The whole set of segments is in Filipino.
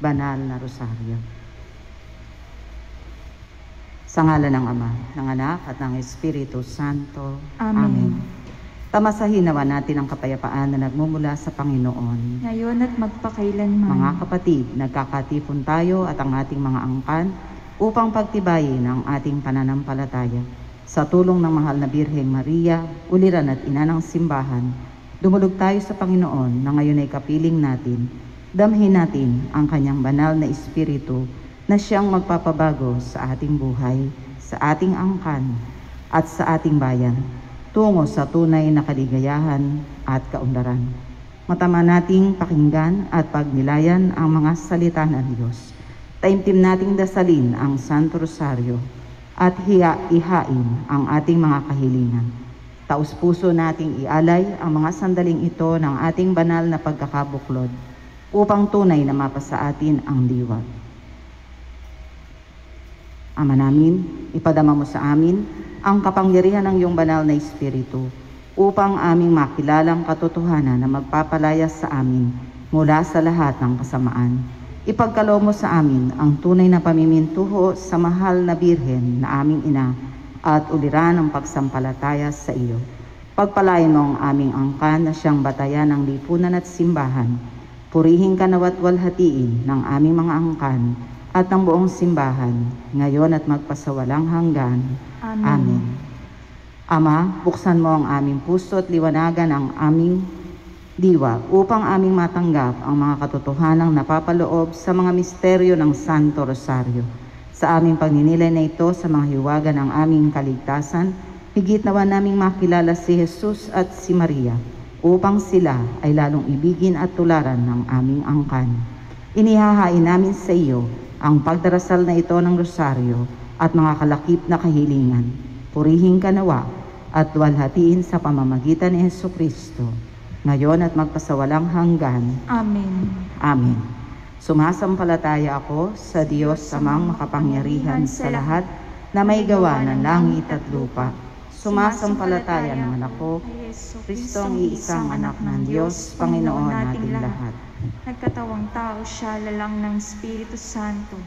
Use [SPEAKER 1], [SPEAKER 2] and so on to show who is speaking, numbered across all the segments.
[SPEAKER 1] banal na rosaryo. Sa ngalan ng Ama, ng Anak at ng Espiritu Santo. Amen. Tamasahin naman natin ang kapayapaan na nagmumula sa Panginoon.
[SPEAKER 2] Ngayon at magpakailanman.
[SPEAKER 1] Mga kapatid, nagkakatipon tayo at ang ating mga angkan upang pagtibayin ang ating pananampalataya. Sa tulong ng mahal na Birheng Maria, uliran at ina ng simbahan, dumulog tayo sa Panginoon na ngayon ay kapiling natin. Damhin natin ang kanyang banal na Espiritu na siyang magpapabago sa ating buhay, sa ating angkan at sa ating bayan, tungo sa tunay na kaligayahan at kaunlaran. Matama nating pakinggan at pagnilayan ang mga salita ng Diyos. Taimtim nating dasalin ang Santo Rosario at ihain ang ating mga kahilingan. Taus-puso nating ialay ang mga sandaling ito ng ating banal na pagkakabuklod upang tunay na mapasa atin ang diwa. Ama namin, ipadama mo sa amin ang kapangyarihan ng iyong banal na Espiritu upang aming makilalang katotohanan na magpapalayas sa amin mula sa lahat ng kasamaan. Ipagkaloob mo sa amin ang tunay na pamimintuho sa mahal na Birhen na aming ina at uliran ang pagsampalataya sa iyo. Pagpalain mo ang aming angkan na siyang batayan ng lipunan at simbahan. Purihin ka nawat walhatiin ng aming mga angkan at ng buong simbahan, ngayon at magpasawalang hanggan.
[SPEAKER 2] Amen.
[SPEAKER 1] Amen. Ama, buksan mo ang aming puso at liwanagan ang aming diwa upang aming matanggap ang mga katotohanang napapaloob sa mga misteryo ng Santo Rosario. Sa aming pagninilay na ito sa mga hiwaga ng aming kaligtasan, higit nawa naming makilala si Jesus at si Maria upang sila ay lalong ibigin at tularan ng aming angkan. Inihahain namin sa iyo ang pagdarasal na ito ng rosaryo at mga kalakip na kahilingan. Purihin ka nawa at walhatiin sa pamamagitan ni Jesucristo, ngayon at magpasawalang hanggan.
[SPEAKER 2] Amen.
[SPEAKER 1] Amen. Sumasampalataya ako sa Diyos Amang makapangyarihan sa lahat na may gawa ng langit at lupa. Sumasampalataya naman ako, Kristong iisang anak ng Diyos, Panginoon nating lahat.
[SPEAKER 2] Nagkatawang tao siya, lalang ng Espiritu Santo,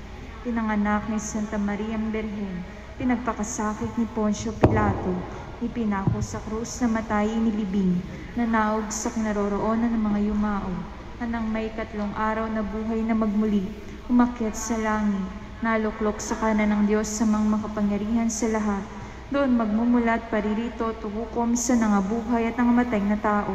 [SPEAKER 2] pinanganak ni Santa Maria Birhen, pinagpakasakit ni Poncio Pilato, ipinako sa krus na matay inilibing, nanaog sa kinaroroonan ng mga yumao, na nang may 3 araw na buhay na magmuli, umakyat sa langit, naluklok sa kanan ng Diyos sa mga makapangyarihan sa lahat. Doon magmumulat paririto tuhukom sa nangabuhay at nangamatay na tao.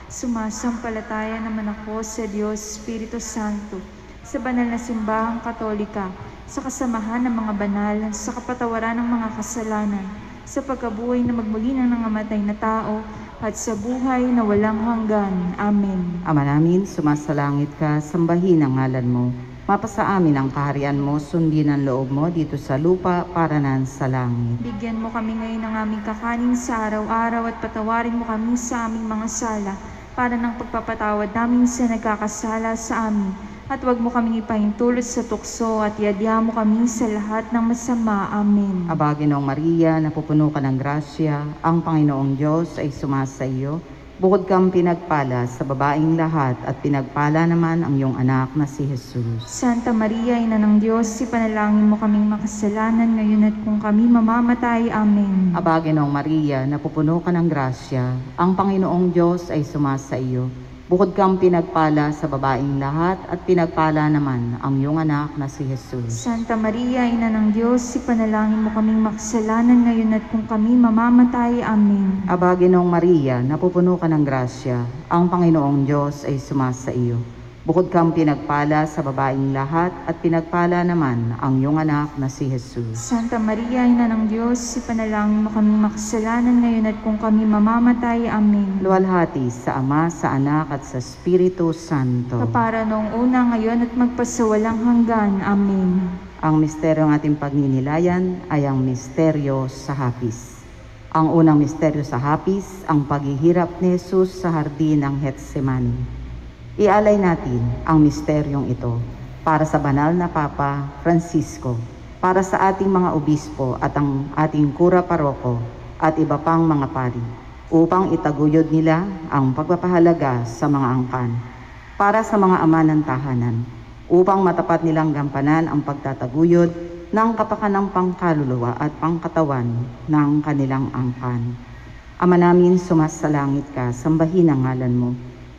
[SPEAKER 2] Sumasampalataya naman ako sa Diyos Espiritu Santo, sa banal na simbahang katolika, sa kasamahan ng mga banal, sa kapatawaran ng mga kasalanan, sa pagkabuhay na magmuli ng nangamatay na tao, at sa buhay na walang hanggan. Amen.
[SPEAKER 1] Ama namin, sumasalangit ka, sambahin ang ngalan mo. Mapasa amin ang kaharian mo, sundin ang loob mo dito sa lupa para nan sa langit.
[SPEAKER 2] Bigyan mo kami ngayon ng aming kakanin sa araw-araw at patawarin mo kami sa aming mga sala para ng pagpapatawad namin sa nagkakasala sa amin. At huwag mo kaming ipahintulot sa tukso at iadya mo kami sa lahat ng masama. Amen.
[SPEAKER 1] Aba, Ginoong Maria, napupuno ka ng grasya, ang Panginoong Diyos ay sumasa iyo. Bukod kang pinagpala sa babaeng lahat at pinagpala naman ang iyong anak na si Jesus.
[SPEAKER 2] Santa Maria, Ina ng Diyos, ipanalangin mo kaming makasalanan ngayon at kung kami mamamatay. Amen.
[SPEAKER 1] Aba, Ginoong Maria, napupuno ka ng grasya, ang Panginoong Diyos ay sumasa iyo. Bukod kang pinagpala sa babaeng lahat at pinagpala naman ang iyong anak na si Jesus.
[SPEAKER 2] Santa Maria, Ina ng Diyos, ipanalangin mo kaming makasalanan ngayon at kung kami mamamatay. Amen.
[SPEAKER 1] Aba, Ginoong Maria, napupuno ka ng grasya, ang Panginoong Diyos ay sumasa iyo. Bukod kang pinagpala sa babaeng lahat at pinagpala naman ang iyong anak na si Jesus.
[SPEAKER 2] Santa Maria, Ina ng Diyos, ipanalangin mo kaming makasalanan ngayon at kung kami mamamatay. Amen.
[SPEAKER 1] Luwalhati sa Ama, sa Anak at sa Espiritu Santo.
[SPEAKER 2] Kapara noong una, ngayon at magpasawalang hanggan. Amen.
[SPEAKER 1] Ang misteryo ng ating pagninilayan ay ang misteryo sa hapis. Ang unang misteryo sa hapis, ang paghihirap ni Jesus sa hardin ng Getsemani. Ialay natin ang misteryong ito para sa banal na Papa Francisco, para sa ating mga obispo at ang ating kura paroko at iba pang mga pari, upang itaguyod nila ang pagpapahalaga sa mga angkan, para sa mga ama ng tahanan, upang matapat nilang gampanan ang pagtataguyod ng kapakanang pangkaluluwa at pangkatawan ng kanilang angkan. Ama namin, sumasalangit ka, sambahin ang ngalan mo.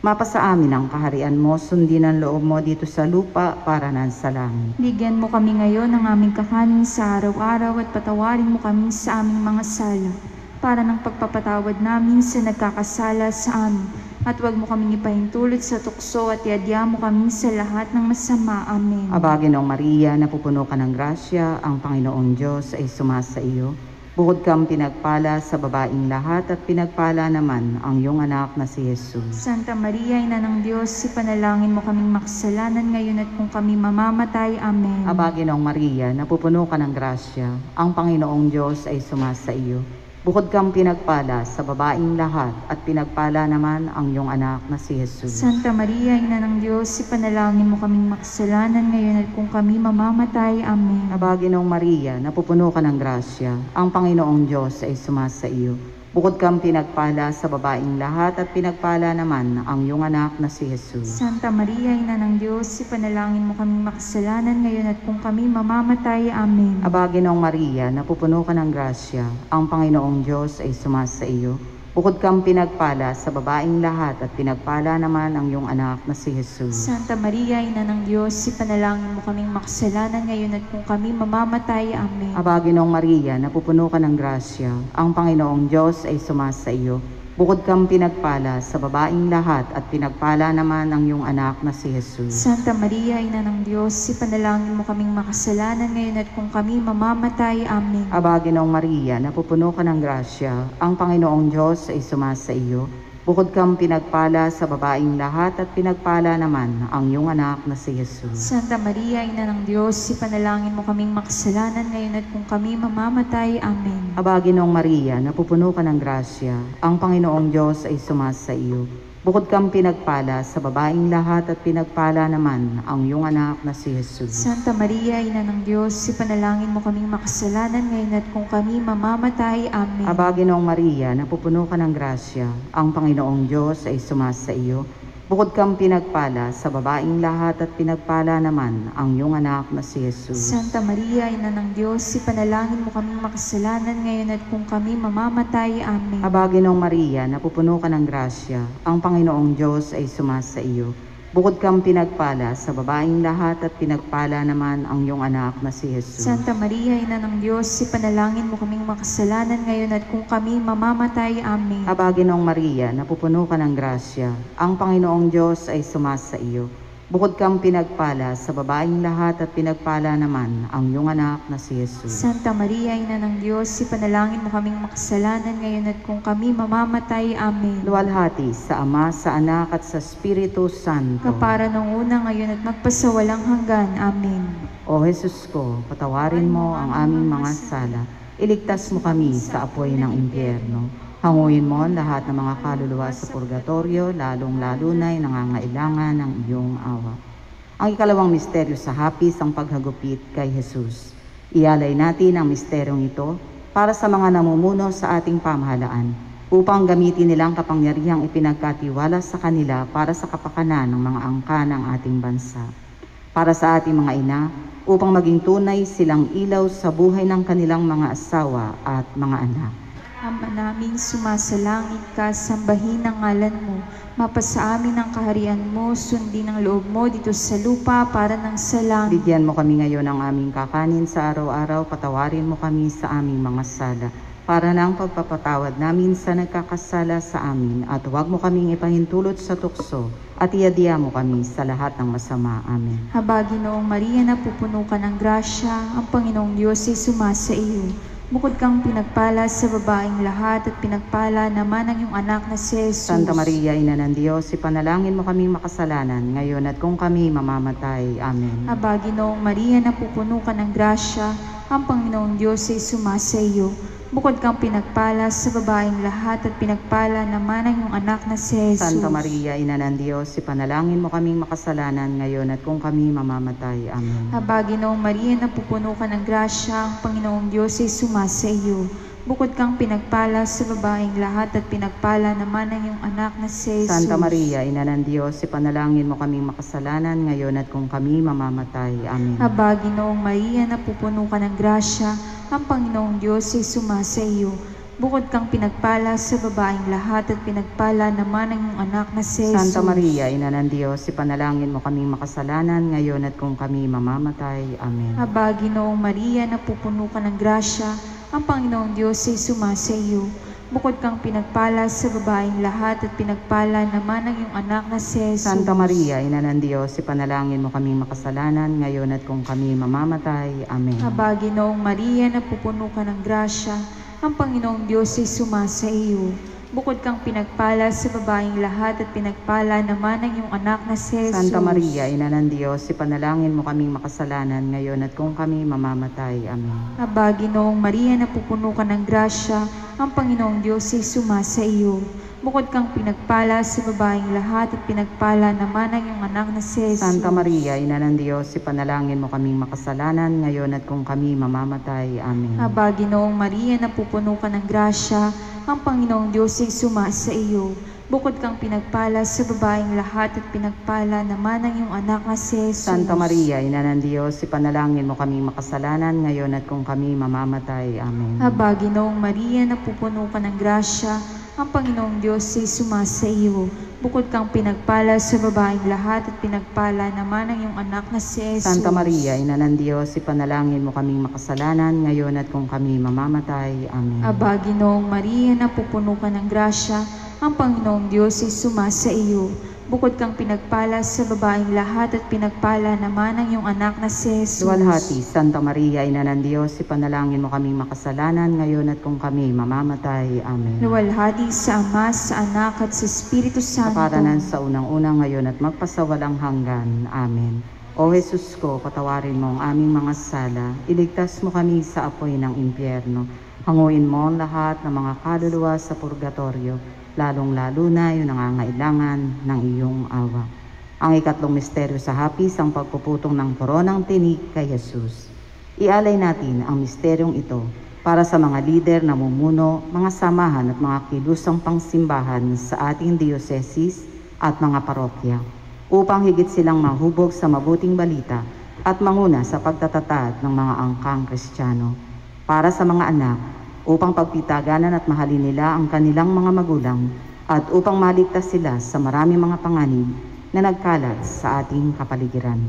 [SPEAKER 1] Mapasa amin ang kaharian mo, sundin ang loob mo dito sa lupa para nan sa langit.
[SPEAKER 2] Bigyan mo kami ngayon ng aming kakanin sa araw-araw at patawarin mo kami sa aming mga sala para ng pagpapatawad namin sa nagkakasala sa amin. At huwag mo kaming ipahintulot sa tukso at iadya mo kami sa lahat ng masama. Amen.
[SPEAKER 1] Aba, Ginoong Maria, napupuno ka ng grasya, ang Panginoong Diyos ay sumasa iyo. Bukod kang pinagpala sa babaing lahat at pinagpala naman ang iyong anak na si Jesus.
[SPEAKER 2] Santa Maria, Ina ng Diyos, ipanalangin mo kaming makasalanan ngayon at kung kami mamamatay. Amen.
[SPEAKER 1] Aba, Ginoong Maria, napupuno ka ng grasya, ang Panginoong Diyos ay sumasa iyo. Bukod kang pinagpala sa babaing lahat at pinagpala naman ang iyong anak na si Jesus.
[SPEAKER 2] Santa Maria, Ina ng Diyos, ipanalangin mo kaming makasalanan ngayon at kung kami mamamatay. Amen.
[SPEAKER 1] Aba, Ginoong Maria, napupuno ka ng grasya, ang Panginoong Diyos ay sumasa iyo. Bukod kang pinagpala sa babaing lahat at pinagpala naman ang iyong anak na si Jesus.
[SPEAKER 2] Santa Maria, Ina ng Diyos, ipanalangin mo kaming makasalanan ngayon at kung kami mamamatay. Amen.
[SPEAKER 1] Aba, Ginoong Maria, napupuno ka ng grasya, ang Panginoong Diyos ay sumasa iyo. Bukod kang pinagpala sa babaing lahat at pinagpala naman ang iyong anak na si Jesus.
[SPEAKER 2] Santa Maria, Ina ng Diyos, ipanalangin mo kaming makasalanan ngayon at kung kami mamamatay. Amen.
[SPEAKER 1] Aba, Ginoong Maria, napupuno ka ng grasya, ang Panginoong Diyos ay sumasa iyo. Bukod kang pinagpala sa babaing lahat at pinagpala naman ang iyong anak na si Jesus.
[SPEAKER 2] Santa Maria, Ina ng Diyos, ipanalangin mo kaming makasalanan ngayon at kung kami mamamatay. Amen.
[SPEAKER 1] Aba, Ginoong Maria, napupuno ka ng grasya, ang Panginoong Diyos ay sumasa iyo. Bukod kang pinagpala sa babaing lahat at pinagpala naman ang iyong anak na si Jesus.
[SPEAKER 2] Santa Maria, Ina ng Diyos, ipanalangin mo kaming makasalanan ngayon at kung kami mamamatay. Amen.
[SPEAKER 1] Aba, Ginoong Maria, napupuno ka ng grasya, ang Panginoong Diyos ay sumasa iyo. Bukod kang pinagpala sa babaing lahat at pinagpala naman ang iyong anak na si Jesus.
[SPEAKER 2] Santa Maria, Ina ng Diyos, ipanalangin mo kaming makasalanan ngayon at kung kami mamamatay. Amen.
[SPEAKER 1] Aba, Ginoong Maria, napupuno ka ng grasya, ang Panginoong Diyos ay sumasa iyo. Bukod kang pinagpala sa babaing lahat at pinagpala naman ang iyong anak na si Jesus.
[SPEAKER 2] Santa Maria, Ina ng Diyos, ipanalangin mo kaming makasalanan ngayon at kung kami mamamatay. Amen.
[SPEAKER 1] Aba, Ginoong Maria, napupuno ka ng grasya, ang Panginoong Diyos ay sumasa iyo. Bukod kang pinagpala sa babaing lahat at pinagpala naman ang iyong anak na si Jesus.
[SPEAKER 2] Santa Maria, Ina ng Diyos, ipanalangin mo kaming makasalanan ngayon at kung kami mamamatay. Amen.
[SPEAKER 1] Aba, Ginoong Maria, napupuno ka ng grasya, ang Panginoong Diyos ay sumasa iyo. Bukod kang pinagpala sa babaing lahat at pinagpala naman ang iyong anak na si Jesus.
[SPEAKER 2] Santa Maria, Ina ng Diyos, ipanalangin mo kaming makasalanan ngayon at kung kami mamamatay. Amen.
[SPEAKER 1] Luwalhati sa Ama, sa Anak at sa Espiritu Santo.
[SPEAKER 2] Kapara nung una, ngayon at magpasawalang hanggan. Amen.
[SPEAKER 1] O Jesus ko, patawarin mo ang aming mga sala. Iligtas mo kami sa apoy ng impyerno. Hanguin mo ang lahat ng mga kaluluwa sa purgatorio, lalong-lalo na'y nangangailangan ng iyong awa. Ang ikalawang misteryo sa hapis, ang paghagupit kay Jesus. Ialay natin ang misteryong ito para sa mga namumuno sa ating pamahalaan, upang gamitin nilang kapangyarihang ipinagkatiwala sa kanila para sa kapakanan ng mga angkan ng ating bansa. Para sa ating mga ina, upang maging tunay silang ilaw sa buhay ng kanilang mga asawa at mga anak.
[SPEAKER 2] Ama naming sumasalangit ka, sambahin ang ngalan mo. Mapasa amin ang kaharian mo, sundin ang loob mo dito sa lupa para ng sa langit.
[SPEAKER 1] Bigyan mo kami ngayon ng aming kakanin sa araw-araw, patawarin mo kami sa aming mga sala, para ng pagpapatawad namin sa nagkakasala sa amin, at huwag mo kaming ipahintulot sa tukso, at iadya mo kami sa lahat ng masama. Amen.
[SPEAKER 2] Haba, Ginoong Maria, napupuno ka ng grasya, ang Panginoong Diyos ay sumasa iyo. Bukod kang pinagpala sa babaeng lahat at pinagpala naman ang iyong anak na si Jesus.
[SPEAKER 1] Santa Maria, Ina ng Diyos, ipanalangin mo kami makasalanan, ngayon at kung kami mamamatay. Amen.
[SPEAKER 2] Aba, Ginoong Maria, napupuno ka ng grasya, ang Panginoong Diyos ay sumasa iyo. Bukod kang pinagpala sa babaeng lahat at pinagpala naman ang iyong anak na si Jesus.
[SPEAKER 1] Santa Maria, Ina ng Diyos, ipanalangin mo kaming makasalanan, ngayon at kung kami mamamatay. Amen.
[SPEAKER 2] Aba, Ginoong Maria, napupuno ka ng grasya, ang Panginoong Diyos ay sumasa iyo. Bukod kang pinagpala sa babaeng lahat at pinagpala naman ang iyong anak na si Jesus.
[SPEAKER 1] Santa Maria, Ina ng Diyos, ipanalangin mo kaming makasalanan ngayon at kung kami mamamatay. Amen.
[SPEAKER 2] Aba, Ginoong Maria, napupuno ka ng grasya, ang Panginoong Diyos ay sumasa iyo. Bukod kang pinagpala sa babaeng lahat at pinagpala naman ang iyong anak na si Jesus.
[SPEAKER 1] Santa Maria, Ina ng Diyos, ipanalangin mo kaming makasalanan ngayon at kung kami mamamatay. Amen.
[SPEAKER 2] Aba, Ginoong Maria, napupuno ka ng grasya, ang Panginoong Diyos ay sumasa iyo. Bukod kang pinagpala sa babaeng lahat at pinagpala naman ang iyong anak na si Jesus.
[SPEAKER 1] Santa Maria, Ina ng Diyos, ipanalangin mo kaming makasalanan ngayon at kung kami mamamatay. Amen.
[SPEAKER 2] Aba, Ginoong Maria, napupuno ka ng grasya, ang Panginoong Diyos ay sumasa iyo. Bukod kang pinagpala sa babaeng lahat at pinagpala naman ang iyong anak na si Jesus.
[SPEAKER 1] Santa Maria, Ina ng Diyos, ipanalangin mo kaming makasalanan ngayon at kung kami mamamatay. Amen.
[SPEAKER 2] Aba, Ginoong Maria, napupuno ka ng grasya, ang Panginoong Diyos ay sumasa iyo. Bukod kang pinagpala sa babaeng lahat at pinagpala naman ang iyong anak na si Jesus.
[SPEAKER 1] Santa Maria, Ina ng Diyos, ipanalangin mo kaming makasalanan ngayon at kung kami mamamatay. Amen.
[SPEAKER 2] Aba, Ginoong Maria, napupuno ka ng grasya, ang Panginoong Diyos ay sumasa iyo. Bukod kang pinagpala sa babaeng lahat at pinagpala naman ang iyong anak na si Jesus.
[SPEAKER 1] Santa Maria, Ina ng Diyos, ipanalangin mo kaming makasalanan ngayon at kung kami mamamatay. Amen.
[SPEAKER 2] Aba, Ginoong Maria, napupuno ka ng grasya, ang Panginoong Diyos ay sumasa iyo. Bukod kang pinagpala sa babaeng lahat at pinagpala naman ang iyong anak na si Jesus.
[SPEAKER 1] Santa Maria, Ina ng Diyos, ipanalangin mo kaming makasalanan ngayon at kung kami mamamatay. Amen.
[SPEAKER 2] Aba, Ginoong Maria, napupuno ka ng grasya, ang Panginoong Diyos ay sumasa iyo. Bukod kang pinagpala sa babaeng lahat at pinagpala naman ang iyong anak na si Jesus.
[SPEAKER 1] Luwalhati, Santa Maria, Ina ng Diyos, ipanalangin mo kaming makasalanan ngayon at kung kami mamamatay. Amen.
[SPEAKER 2] Luwalhati sa Ama, sa Anak at sa Espiritu Santo.
[SPEAKER 1] Kaparanan sa unang-unang ngayon at magpasawalang hanggan. Amen. O Jesus ko, patawarin mo ang aming mga sala, iligtas mo kami sa apoy ng impyerno, hanguin mo ang lahat ng mga kaluluwa sa purgatorio, lalong-lalo na yung nangangailangan ng iyong awa. Ang ikatlong misteryo sa hapis, ang pagpuputong ng koronang tinik kay Jesus. Ialay natin ang misteryong ito para sa mga lider na mumuno, mga samahan at mga kilusang pangsimbahan sa ating diocese at mga parokya, upang higit silang mahubog sa mabuting balita at manguna sa pagtatatag ng mga angkang Kristiyano. Para sa mga anak, upang pagpitaganan at mahalin nila ang kanilang mga magulang at upang maligtas sila sa maraming mga panganib na nagkalat sa ating kapaligiran.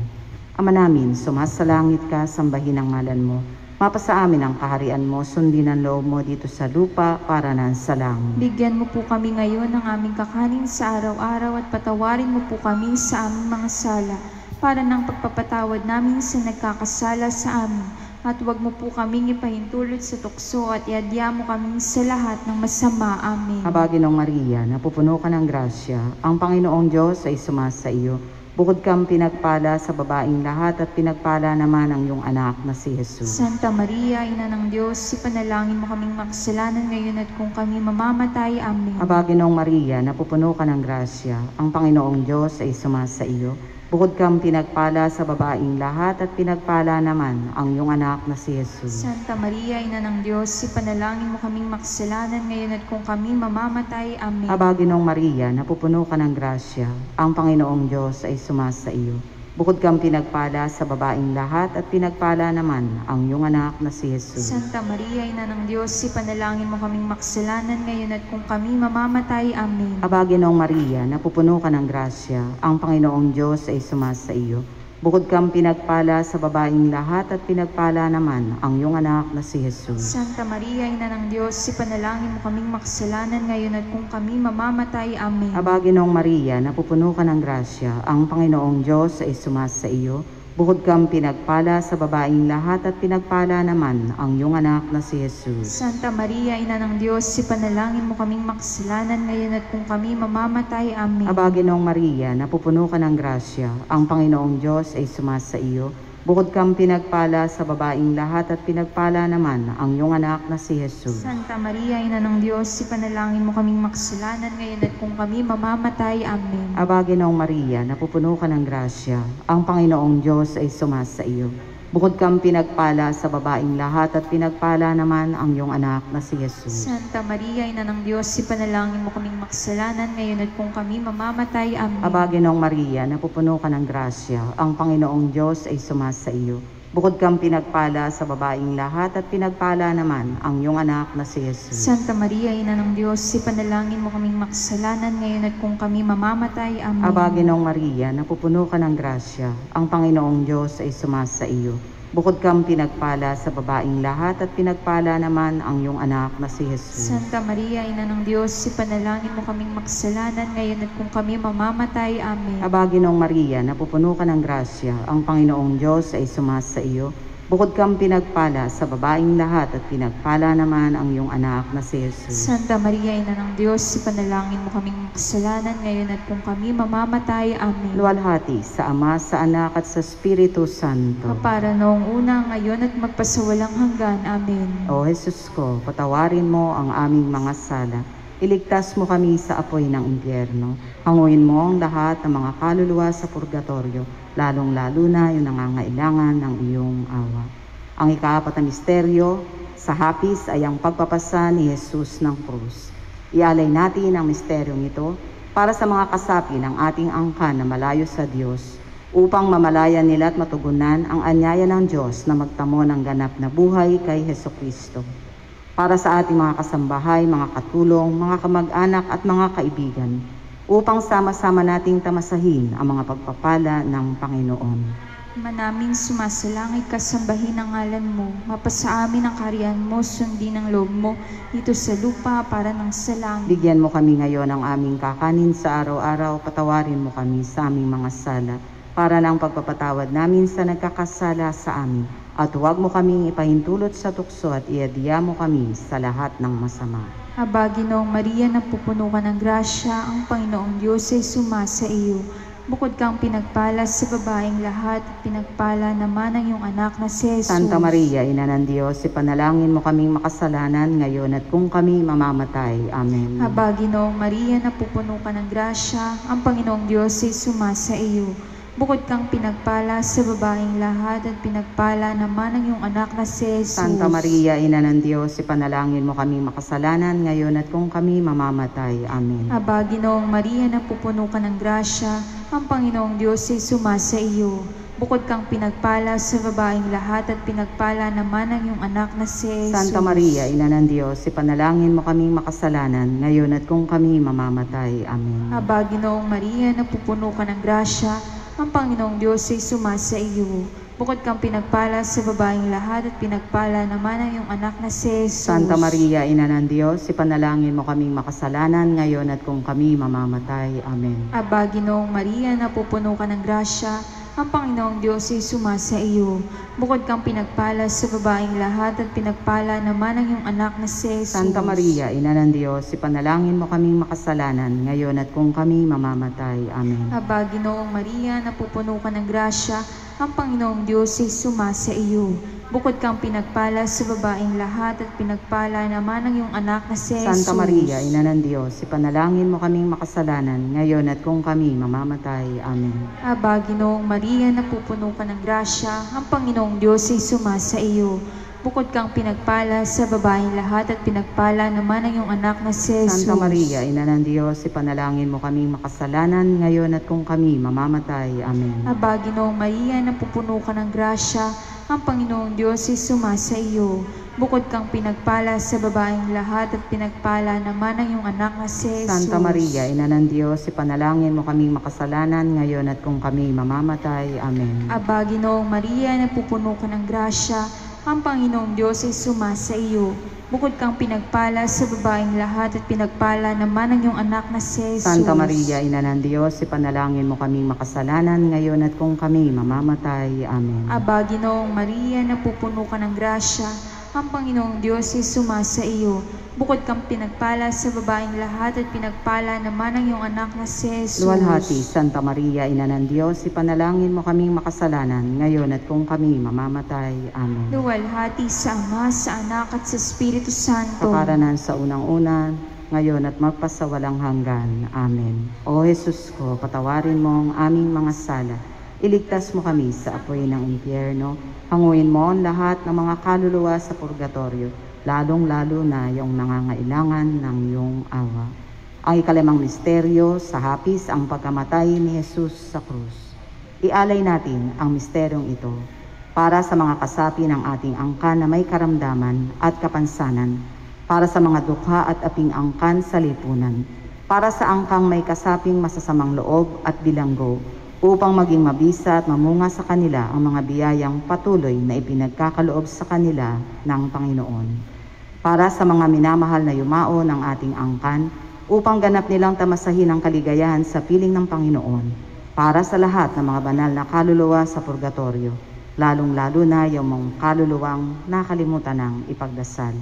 [SPEAKER 1] Ama namin, sumasalangit ka, sambahin ang ngalan mo. Mapasa amin ang kaharian mo, sundin ang loob mo dito sa lupa para na sa langit.
[SPEAKER 2] Bigyan mo po kami ngayon ng aming kakanin sa araw-araw at patawarin mo po kami sa aming mga sala para ng pagpapatawad namin sa nagkakasala sa amin. At huwag mo po kaming ipahintulot sa tukso at iadya mo kami sa lahat ng masama. Amen.
[SPEAKER 1] Aba, Ginoong Maria, napupuno ka ng grasya, ang Panginoong Diyos ay sumasa iyo. Bukod kang pinagpala sa babaeng lahat at pinagpala naman ang iyong anak na si Jesus.
[SPEAKER 2] Santa Maria, Ina ng Diyos, ipanalangin mo kaming makasalanan ngayon at kung kami mamamatay. Amen.
[SPEAKER 1] Aba, Ginoong Maria, napupuno ka ng grasya, ang Panginoong Diyos ay sumasa iyo. Bukod kang pinagpala sa babaeng lahat at pinagpala naman ang iyong anak na si Jesus.
[SPEAKER 2] Santa Maria, Ina ng Diyos, ipanalangin mo kaming makasalanan ngayon at kung kami mamamatay. Amen.
[SPEAKER 1] Aba, Ginoong Maria, napupuno ka ng grasya, ang Panginoong Diyos ay sumasa iyo. Bukod kang pinagpala sa babaeng lahat at pinagpala naman ang iyong anak na si Jesus.
[SPEAKER 2] Santa Maria, Ina ng Diyos, ipanalangin mo kaming makasalanan ngayon at kung kami mamamatay. Amen.
[SPEAKER 1] Aba, Ginoong Maria, napupuno ka ng grasya, ang Panginoong Diyos ay sumasa iyo. Bukod kang pinagpala sa babaeng lahat at pinagpala naman ang iyong anak na si Jesus.
[SPEAKER 2] Santa Maria, Ina ng Diyos, ipanalangin mo kaming makasalanan ngayon at kung kami mamamatay. Amen.
[SPEAKER 1] Aba, Ginoong Maria, napupuno ka ng grasya, ang Panginoong Diyos ay sumasa iyo. Bukod kang pinagpala sa babaeng lahat at pinagpala naman ang iyong anak na si Jesus.
[SPEAKER 2] Santa Maria, Ina ng Diyos, ipanalangin mo kaming makasalanan ngayon at kung kami mamamatay. Amen.
[SPEAKER 1] Aba, Ginoong Maria, napupuno ka ng grasya, ang Panginoong Diyos ay sumasa iyo. Bukod kang pinagpala sa babaeng lahat at pinagpala naman ang iyong anak na si Jesus.
[SPEAKER 2] Santa Maria, Ina ng Diyos, ipanalangin mo kaming makasalanan ngayon at kung kami mamamatay. Amen.
[SPEAKER 1] Aba, Ginoong Maria, napupuno ka ng grasya, ang Panginoong Diyos ay sumasa iyo. Bukod kang pinagpala sa babaing lahat at pinagpala naman ang iyong anak na si Jesus.
[SPEAKER 2] Santa Maria, Ina ng Diyos, ipanalangin mo kaming makasalanan ngayon at kung kami mamamatay. Amen.
[SPEAKER 1] Aba, Ginoong Maria, napupuno ka ng grasya, ang Panginoong Diyos ay sumasa iyo. Bukod kang pinagpala sa babaing lahat at pinagpala naman ang iyong anak na si Jesus.
[SPEAKER 2] Santa Maria, Ina ng Diyos, ipanalangin mo kaming makasalanan ngayon at kung kami mamamatay. Amen.
[SPEAKER 1] Aba, Ginoong Maria, napupuno ka ng grasya, ang Panginoong Diyos ay sumasa iyo. Bukod kang pinagpala sa babaing lahat at pinagpala naman ang iyong anak na si Jesus.
[SPEAKER 2] Santa Maria, Ina ng Diyos, ipanalangin mo kaming makasalanan ngayon at kung kami mamamatay. Amen.
[SPEAKER 1] Aba, Ginoong Maria, napupuno ka ng grasya, ang Panginoong Diyos ay sumasa iyo. Bukod kang pinagpala sa babaing lahat at pinagpala naman ang iyong anak na si Jesus.
[SPEAKER 2] Santa Maria, Ina ng Diyos, ipanalangin mo kaming makasalanan ngayon at kung kami mamamatay. Amen.
[SPEAKER 1] Luwalhati sa Ama, sa Anak at sa Espiritu Santo.
[SPEAKER 2] Kapara noong una, ngayon at magpasawalang hanggan. Amen.
[SPEAKER 1] O Jesus ko, patawarin mo ang aming mga sala. Iligtas mo kami sa apoy ng impyerno. Hanguin mo ang lahat ng mga kaluluwa sa purgatorio, lalong-lalo na yung nangangailangan ng iyong awa. Ang ikaapat na misteryo, sa hapis ay ang pagpapasa ni Jesus ng krus. Ialay natin ang misteryong ito para sa mga kasapi ng ating angkan na malayo sa Diyos, upang mamalayan nila at matugunan ang anyaya ng Diyos na magtamo ng ganap na buhay kay Hesukristo. Para sa ating mga kasambahay, mga katulong, mga kamag-anak at mga kaibigan, upang sama-sama nating tamasahin ang mga pagpapala ng Panginoon.
[SPEAKER 2] Manaming sumasalangit ka, sambahin ang ngalan mo, mapasa amin ang kaharian mo, sundin ang loob mo, dito sa lupa para ng sa langit.
[SPEAKER 1] Bigyan mo kami ngayon ng aming kakanin sa araw-araw, patawarin mo kami sa aming mga sala, para ng pagpapatawad namin sa nagkakasala sa amin. At huwag mo kaming ipahintulot sa tukso at iadya mo kami sa lahat ng masama.
[SPEAKER 2] Aba, Ginoong Maria, napupuno ka ng grasya, ang Panginoong Diyos ay sumasa iyo. Bukod kang pinagpala sa babaeng lahat, at pinagpala naman ang iyong anak na si Jesus.
[SPEAKER 1] Santa Maria, Ina ng Diyos, ipanalangin mo kaming makasalanan ngayon at kung kami mamamatay. Amen.
[SPEAKER 2] Aba, Ginoong Maria, napupuno ka ng grasya, ang Panginoong Diyos ay sumasa iyo. Bukod kang pinagpala sa babaeng lahat at pinagpala naman ang iyong anak na si Jesus.
[SPEAKER 1] Santa Maria, Ina ng Diyos, ipanalangin mo kaming makasalanan ngayon at kung kami mamamatay. Amen.
[SPEAKER 2] Aba, Ginoong Maria, napupuno ka ng grasya, ang Panginoong Diyos ay sumasa iyo. Bukod kang pinagpala sa babaeng lahat at pinagpala naman ang iyong anak na si Jesus.
[SPEAKER 1] Santa Maria, Ina ng Diyos, ipanalangin mo kaming makasalanan ngayon at kung kami mamamatay. Amen.
[SPEAKER 2] Aba, Ginoong Maria, napupuno ka ng grasya, ang Panginoong Diyos ay sumasa iyo. Bukod kang pinagpala sa babaeng lahat at pinagpala naman ang iyong anak na si Jesus.
[SPEAKER 1] Santa Maria, Ina ng Diyos, ipanalangin mo kaming makasalanan ngayon at kung kami mamamatay. Amen.
[SPEAKER 2] Aba, Ginoong Maria, napupuno ka ng grasya, ang Panginoong Diyos ay sumasa iyo. Bukod kang pinagpala sa babaeng lahat at pinagpala naman ang iyong anak na si Jesus.
[SPEAKER 1] Santa Maria, Ina ng Diyos, ipanalangin mo kaming makasalanan ngayon at kung kami mamamatay. Amen.
[SPEAKER 2] Aba, Ginoong Maria, napupuno ka ng grasya, ang Panginoong Diyos ay sumasa iyo. Bukod kang pinagpala sa babaeng lahat at pinagpala naman ang iyong anak na si Jesus.
[SPEAKER 1] Santa Maria, Ina ng Diyos, ipanalangin mo kaming makasalanan ngayon at kung kami mamamatay. Amen.
[SPEAKER 2] Aba, Ginoong Maria, napupuno ka ng grasya, ang Panginoong Diyos ay sumasa iyo. Bukod kang pinagpala sa babaeng lahat at pinagpala naman ang iyong anak na si Jesus.
[SPEAKER 1] Santa Maria, Ina ng Diyos, ipanalangin mo kaming makasalanan ngayon at kung kami mamamatay. Amen.
[SPEAKER 2] Aba, Ginoong Maria, napupuno ka ng grasya, ang Panginoong Diyos ay sumasa iyo. Bukod kang pinagpala sa babaeng lahat at pinagpala naman ang iyong anak na si Jesus.
[SPEAKER 1] Santa Maria, Ina ng Diyos, ipanalangin mo kaming makasalanan ngayon at kung kami mamamatay. Amen.
[SPEAKER 2] Aba, Ginoong Maria, napupuno ka ng grasya, ang Panginoong Diyos ay sumasa iyo. Bukod kang pinagpala sa babaeng lahat at pinagpala naman ang iyong anak na si Jesus.
[SPEAKER 1] Santa Maria, Ina ng Diyos, ipanalangin mo kaming makasalanan ngayon at kung kami mamamatay. Amen.
[SPEAKER 2] Aba, Ginoong Maria, napupuno ka ng grasya, ang Panginoong Diyos ay sumasa iyo. Bukod kang pinagpala sa babaeng lahat at pinagpala naman ang iyong anak na si Jesus.
[SPEAKER 1] Luwalhati, Santa Maria, Ina ng Diyos, ipanalangin mo kaming makasalanan ngayon at kung kami mamamatay. Amen.
[SPEAKER 2] Luwalhati sa Ama, sa Anak at sa Espiritu Santo.
[SPEAKER 1] Kaparanan sa unang-una, ngayon at magpasawalang hanggan. Amen. O Jesus ko, patawarin mo ang aming mga sala. Iligtas mo kami sa apoy ng impyerno. Hanguin mo ang lahat ng mga kaluluwa sa purgatorio, lalong-lalo na yung nangangailangan ng iyong awa. Ang ikalimang misteryo, sa hapis ang pagkamatay ni Jesus sa krus. Ialay natin ang misteryong ito para sa mga kasapi ng ating angkan na may karamdaman at kapansanan, para sa mga dukha at aping angkan sa lipunan, para sa angkang may kasaping masasamang loob at bilanggo, upang maging mabisa at mamunga sa kanila ang mga biyayang patuloy na ipinagkakaloob sa kanila ng Panginoon. Para sa mga minamahal na yumao ng ating angkan, upang ganap nilang tamasahin ang kaligayahan sa piling ng Panginoon. Para sa lahat ng mga banal na kaluluwa sa purgatorio, lalong-lalo na yung mga kaluluwang nakalimutan ng ipagdasal.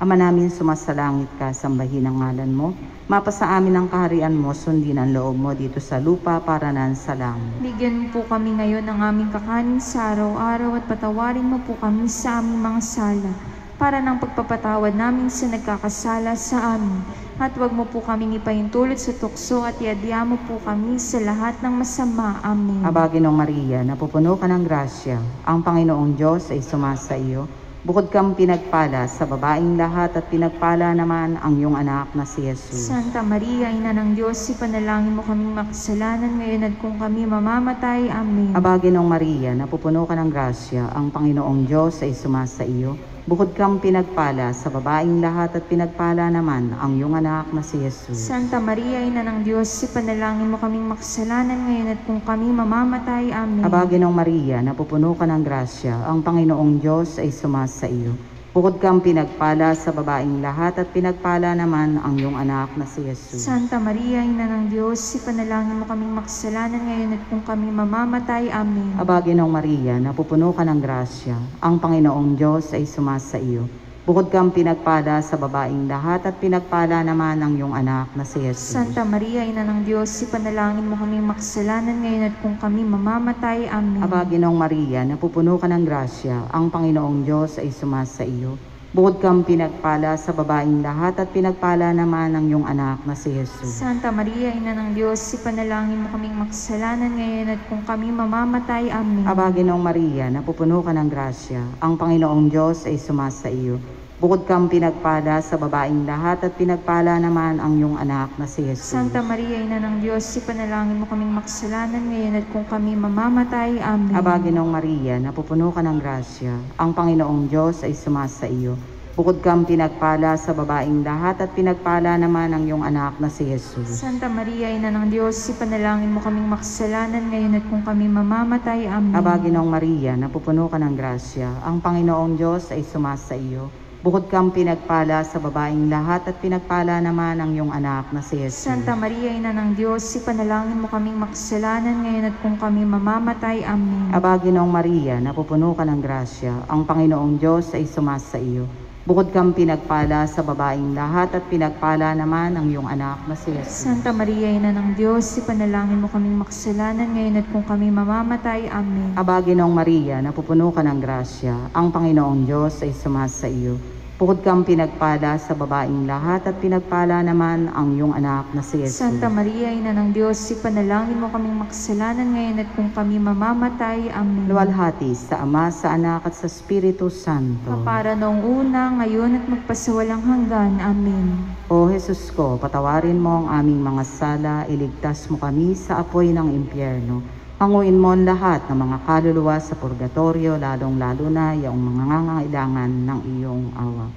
[SPEAKER 1] Ama namin, sumasalangit ka, sambahin ang ngalan mo. Mapasa amin ang kaharian mo, sundin ang loob mo dito sa lupa para nan sa langit.
[SPEAKER 2] Bigyan mo po kami ngayon ng aming kakanin sa araw-araw at patawarin mo po kami sa aming mga sala para ng pagpapatawad namin sa nagkakasala sa amin. At huwag mo po kaming ipahintulot sa tukso at iadya mo po kami sa lahat ng masama. Amen.
[SPEAKER 1] Aba, Ginoong Maria, napupuno ka ng grasya. Ang Panginoong Diyos ay sumasa iyo. Bukod kang pinagpala sa babaeng lahat at pinagpala naman ang iyong anak na si Jesus.
[SPEAKER 2] Santa Maria, Ina ng Diyos, ipanalangin mo kaming makasalanan ngayon at kung kami mamamatay. Amen.
[SPEAKER 1] Aba, Ginoong Maria, napupuno ka ng grasya. Ang Panginoong Diyos ay sumasa iyo. Bukod kang pinagpala sa babaeng lahat at pinagpala naman ang iyong anak na si Jesus.
[SPEAKER 2] Santa Maria, Ina ng Diyos, ipanalangin mo kaming makasalanan ngayon at kung kami mamamatay. Amen.
[SPEAKER 1] Aba, Ginoong Maria, napupuno ka ng grasya. Ang Panginoong Diyos ay sumasa iyo. Bukod kang pinagpala sa babaeng lahat at pinagpala naman ang iyong anak na si Jesus.
[SPEAKER 2] Santa Maria, Ina ng Diyos, ipanalangin mo kaming makasalanan ngayon at kung kami mamamatay. Amen.
[SPEAKER 1] Aba, Ginoong Maria, napupuno ka ng grasya. Ang Panginoong Diyos ay sumasa iyo. Bukod kang pinagpala sa babaeng lahat at pinagpala naman ang iyong anak na si Jesus.
[SPEAKER 2] Santa Maria, Ina ng Diyos, ipanalangin mo kaming makasalanan ngayon at kung kami mamamatay. Amen.
[SPEAKER 1] Aba, Ginoong Maria, napupuno ka ng grasya. Ang Panginoong Diyos ay sumasa iyo. Bukod kang pinagpala sa babaeng lahat at pinagpala naman ang iyong anak na si Jesus.
[SPEAKER 2] Santa Maria, Ina ng Diyos, ipanalangin mo kaming makasalanan ngayon at kung kami mamamatay. Amen.
[SPEAKER 1] Aba, Ginoong Maria, napupuno ka ng grasya. Ang Panginoong Diyos ay sumasa iyo. Bukod kang pinagpala sa babaeng lahat at pinagpala naman ang iyong anak na si Jesus.
[SPEAKER 2] Santa Maria, Ina ng Diyos, ipanalangin mo kaming makasalanan ngayon at kung kami mamamatay. Amen.
[SPEAKER 1] Aba, Ginoong Maria, napupuno ka ng grasya. Ang Panginoong Diyos ay sumasa iyo. Bukod kang pinagpala sa babaeng lahat at pinagpala naman ang iyong anak na si Jesus.
[SPEAKER 2] Santa Maria, Ina ng Diyos, ipanalangin mo kaming makasalanan ngayon at kung kami mamamatay. Amen.
[SPEAKER 1] Aba, Ginoong Maria, napupuno ka ng grasya. Ang Panginoong Diyos ay sumasa iyo. Bukod kang pinagpala sa babaeng lahat at pinagpala naman ang iyong anak na si Jesus.
[SPEAKER 2] Santa Maria, Ina ng Diyos, ipanalangin mo kaming makasalanan ngayon at kung kami mamamatay. Amen.
[SPEAKER 1] Aba, Ginoong Maria, napupuno ka ng grasya. Ang Panginoong Diyos ay sumasa iyo. Bukod kang pinagpala sa babaeng lahat at pinagpala naman ang iyong anak na si Jesus.
[SPEAKER 2] Santa Maria, Ina ng Diyos, ipanalangin mo kaming makasalanan ngayon at kung kami mamamatay. Amen.
[SPEAKER 1] Aba, Ginoong Maria, napupuno ka ng grasya. Ang Panginoong Diyos ay sumasa iyo. Bukod kang pinagpala sa babaeng lahat at pinagpala naman ang iyong anak na si Jesus.
[SPEAKER 2] Santa Maria, Ina ng Diyos, ipanalangin mo kaming makasalanan ngayon at kung kami mamamatay. Amen.
[SPEAKER 1] Luwalhati sa Ama, sa Anak at sa Espiritu Santo.
[SPEAKER 2] Para noong una, ngayon at magpasawalang hanggan. Amen.
[SPEAKER 1] O Jesus ko, patawarin mo ang aming mga sala, iligtas mo kami sa apoy ng impyerno. Hanguin mo ang lahat ng mga kaluluwa sa purgatorio, lalong-lalo na yung mga nangangailangan ng iyong awa.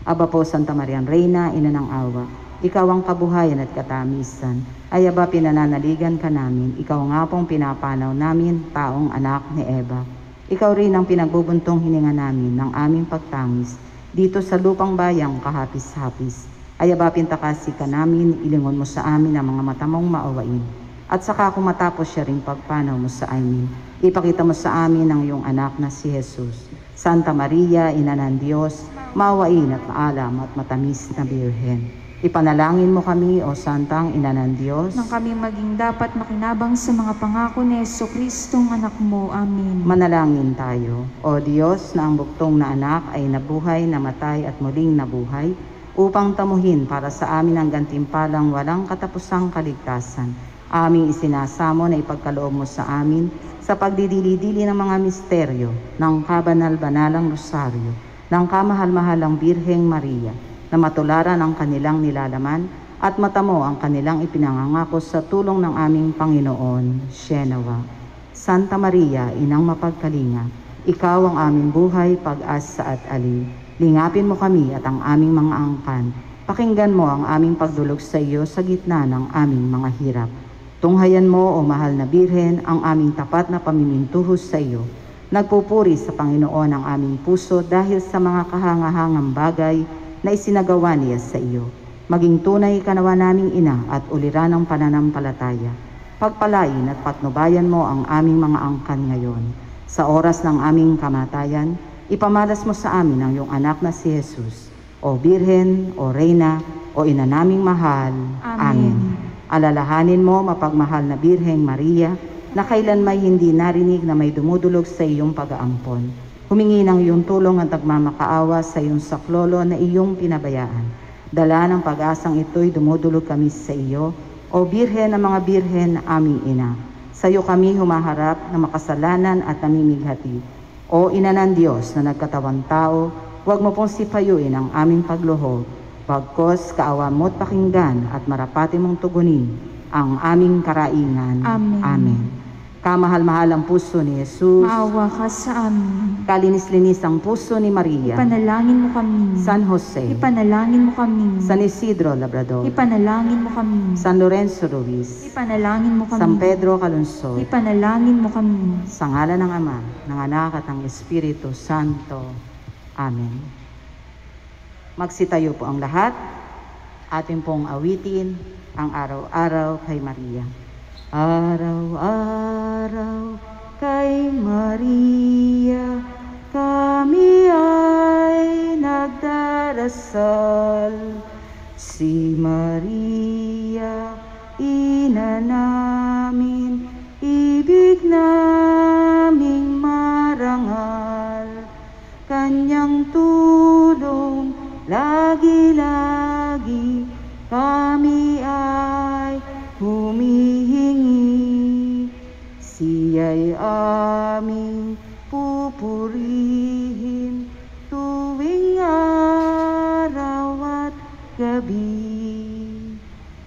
[SPEAKER 1] Aba po, Santa Maria Reina, Ina ng awa, ikaw ang kabuhayan at katamisan. Ay aba, pinananaligan ka namin, ikaw nga pong pinapanaw namin, taong anak ni Eva. Ikaw rin ang pinagbubuntong hininga namin ng aming pagtangis, dito sa lupang bayang kahapis-hapis. Ay aba, pintakasi ka namin, ilingon mo sa amin ang mga mata mong maawain. At saka kung matapos siya ring pagpanaw mo sa amin, ipakita mo sa amin ang iyong anak na si Jesus. Santa Maria, Ina ng Diyos, maawain at maalam at matamis na Birhen. Ipanalangin mo kami, O Santang Ina ng Diyos,
[SPEAKER 2] Nang kami maging dapat makinabang sa mga pangako ni Jesucristong anak mo. Amen.
[SPEAKER 1] manalangin tayo. O Diyos, na ang buktong na anak ay nabuhay, namatay at muling nabuhay, upang tamuhin para sa amin ang gantimpalang walang katapusang kaligtasan. Aming isinasamo na ipagkaloob mo sa amin sa pagdidili-dili ng mga misteryo ng kabanal-banalang rosaryo ng kamahal-mahalang Birheng Maria, na matularan ang kanilang nilalaman at matamo ang kanilang ipinangangako sa tulong ng aming Panginoon. Shenawa. Santa Maria, Inang mapagkalinga, ikaw ang aming buhay, pag-asa at ali. Lingapin mo kami at ang aming mga angkan. Pakinggan mo ang aming pagdulog sa iyo sa gitna ng aming mga hirap. Tunghayan mo, o mahal na Birhen, ang aming tapat na pamimintuhos sa iyo. Nagpupuri sa Panginoon ang aming puso dahil sa mga kahangahangang bagay na isinagawa niya sa iyo. Maging tunay ka nawa naming ina at uliran ng pananampalataya. Pagpalain at patnubayan mo ang aming mga angkan ngayon. Sa oras ng aming kamatayan, ipamalas mo sa amin ang iyong anak na si Jesus. O Birhen, o Reyna, o ina naming mahal. Amen. Alalahanin mo, mapagmahal na Birheng Maria, na kailan may hindi narinig na may dumudulog sa iyong pag-aampon. Humingi ng iyong tulong at nagmamakaawa sa iyong saklolo na iyong pinabayaan. Dala ng pag-asang ito'y dumudulog kami sa iyo, o Birhen ng mga Birhen, aming ina. Sa iyo kami humaharap na makasalanan at namimighati. O ina ng Diyos na nagkatawang tao, huwag mo pong sipayuin ang aming pagluho. Pagkos kaawa mo't pakinggan at marapati mong tugunin ang aming karaingan.
[SPEAKER 2] Amen.
[SPEAKER 1] Amen. Kamahal-mahal ang puso ni Jesus.
[SPEAKER 2] Maawa ka sa amin.
[SPEAKER 1] Kalinis-linis ang puso ni Maria.
[SPEAKER 2] Ipanalangin mo kami.
[SPEAKER 1] San Jose.
[SPEAKER 2] Ipanalangin mo kami.
[SPEAKER 1] San Isidro Labrador.
[SPEAKER 2] Ipanalangin mo kami.
[SPEAKER 1] San Lorenzo Ruiz.
[SPEAKER 2] Ipanalangin mo kami.
[SPEAKER 1] San Pedro Calungsod.
[SPEAKER 2] Ipanalangin mo kami.
[SPEAKER 1] Sa ngalan ng Ama, ng Anak at ng Espiritu Santo. Amen. Magsitayo po ang lahat. Atin pong awitin ang araw-araw kay Maria. Araw-araw kay Maria, kami ay nagdarasal. Si Maria, ina namin, ibig naming marangal. Kanyang tulong lagi-lagi kami ay humihingi. Siya'y aming pupurihin tuwing araw at gabi.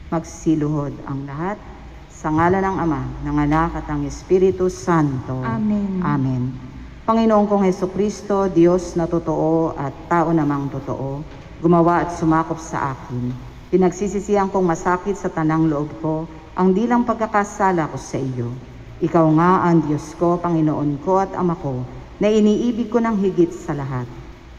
[SPEAKER 1] Magsiluhod ang lahat sa ngalan ng Ama, ng Anak at ng Espiritu Santo.
[SPEAKER 2] Amen.
[SPEAKER 1] Amen. Panginoon kong Hesukristo, Diyos na totoo at tao namang totoo, gumawa at sumakop sa akin. Pinagsisisihan kong masakit sa tanang loob ko ang dilang pagkakasala ko sa iyo. Ikaw nga ang Diyos ko, Panginoon ko at Ama ko, na iniibig ko ng higit sa lahat.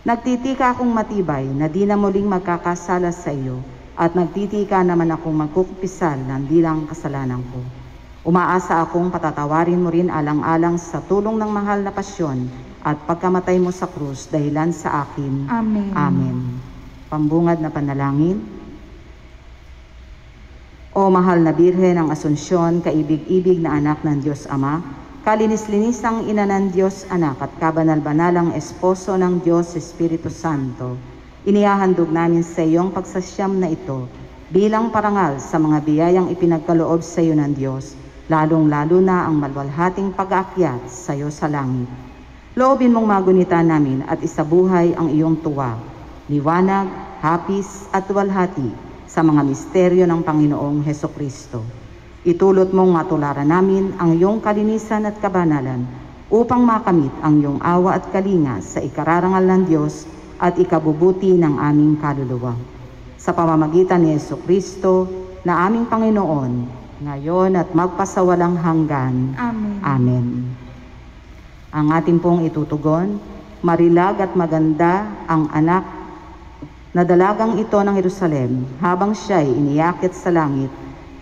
[SPEAKER 1] Nagtitika akong matibay na di na muling magkakasala sa iyo, at nagtitika naman akong magkukumpisal ng dilang kasalanan ko. Umaasa akong patatawarin mo rin alang-alang sa tulong ng mahal na pasyon at pagkamatay mo sa krus dahilan sa akin.
[SPEAKER 2] Amen.
[SPEAKER 1] Amen. Pambungad na panalangin. O mahal na Birhen ng Asunsyon, kaibig-ibig na anak ng Diyos Ama, kalinis-linis ang ina ng Diyos Anak at kabanal-banalang esposo ng Diyos Espiritu Santo, inihahandog namin sa iyong pagsasyam na ito bilang parangal sa mga biyayang ipinagkaloob sa iyo ng Diyos, lalong-lalo na ang malwalhating pag-aakyat sa iyo sa langit. Loobin mong magunita namin at isabuhay ang iyong tuwa, liwanag, hapis at walhati sa mga misteryo ng Panginoong Hesukristo. Itulot mong matularan namin ang iyong kalinisan at kabanalan upang makamit ang iyong awa at kalinga sa ikararangal ng Diyos at ikabubuti ng aming kaluluwa. Sa pamamagitan ni Hesukristo na aming Panginoon, ngayon at magpasawalang hanggan.
[SPEAKER 2] Amen.
[SPEAKER 1] Amen. Ang ating pong itutugon, marilag at maganda ang anak na dalagang ito ng Jerusalem habang siya'y iniakit sa langit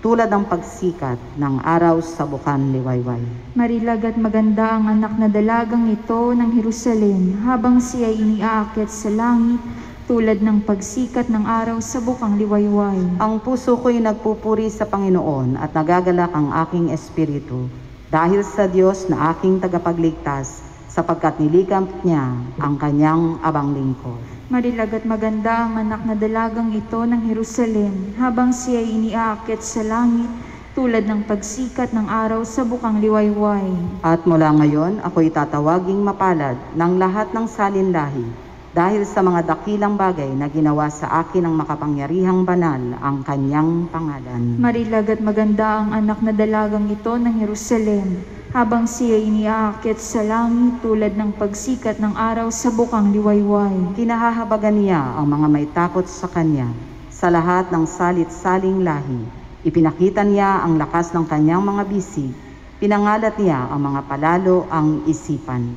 [SPEAKER 1] tulad ng pagsikat ng araw sa bukan liwayway.
[SPEAKER 2] Marilag at maganda ang anak na dalagang ito ng Jerusalem habang siya iniaakit sa langit tulad ng pagsikat ng araw sa bukang liwayway.
[SPEAKER 1] Ang puso ko'y nagpupuri sa Panginoon at nagagalak ang aking espiritu dahil sa Diyos na aking tagapagligtas sapagkat nilikha niya ang kanyang abang lingkod.
[SPEAKER 2] Marilag at maganda ang anak na dalagang ito ng Jerusalem habang siya iniaakit sa langit tulad ng pagsikat ng araw sa bukang liwayway.
[SPEAKER 1] At mula ngayon, ako'y tatawaging mapalad ng lahat ng salinlahi dahil sa mga dakilang bagay na ginawa sa akin ng makapangyarihang banal ang kanyang pangalan.
[SPEAKER 2] Marilag at maganda ang anak na dalagang ito ng Jerusalem, habang siya iniaakyat sa langit tulad ng pagsikat ng araw sa bukang liwayway.
[SPEAKER 1] Kinahahabagan niya ang mga may takot sa kanya sa lahat ng salit-saling lahi. Ipinakita niya ang lakas ng kanyang mga bisig, pinangalat niya ang mga palalo ang isipan.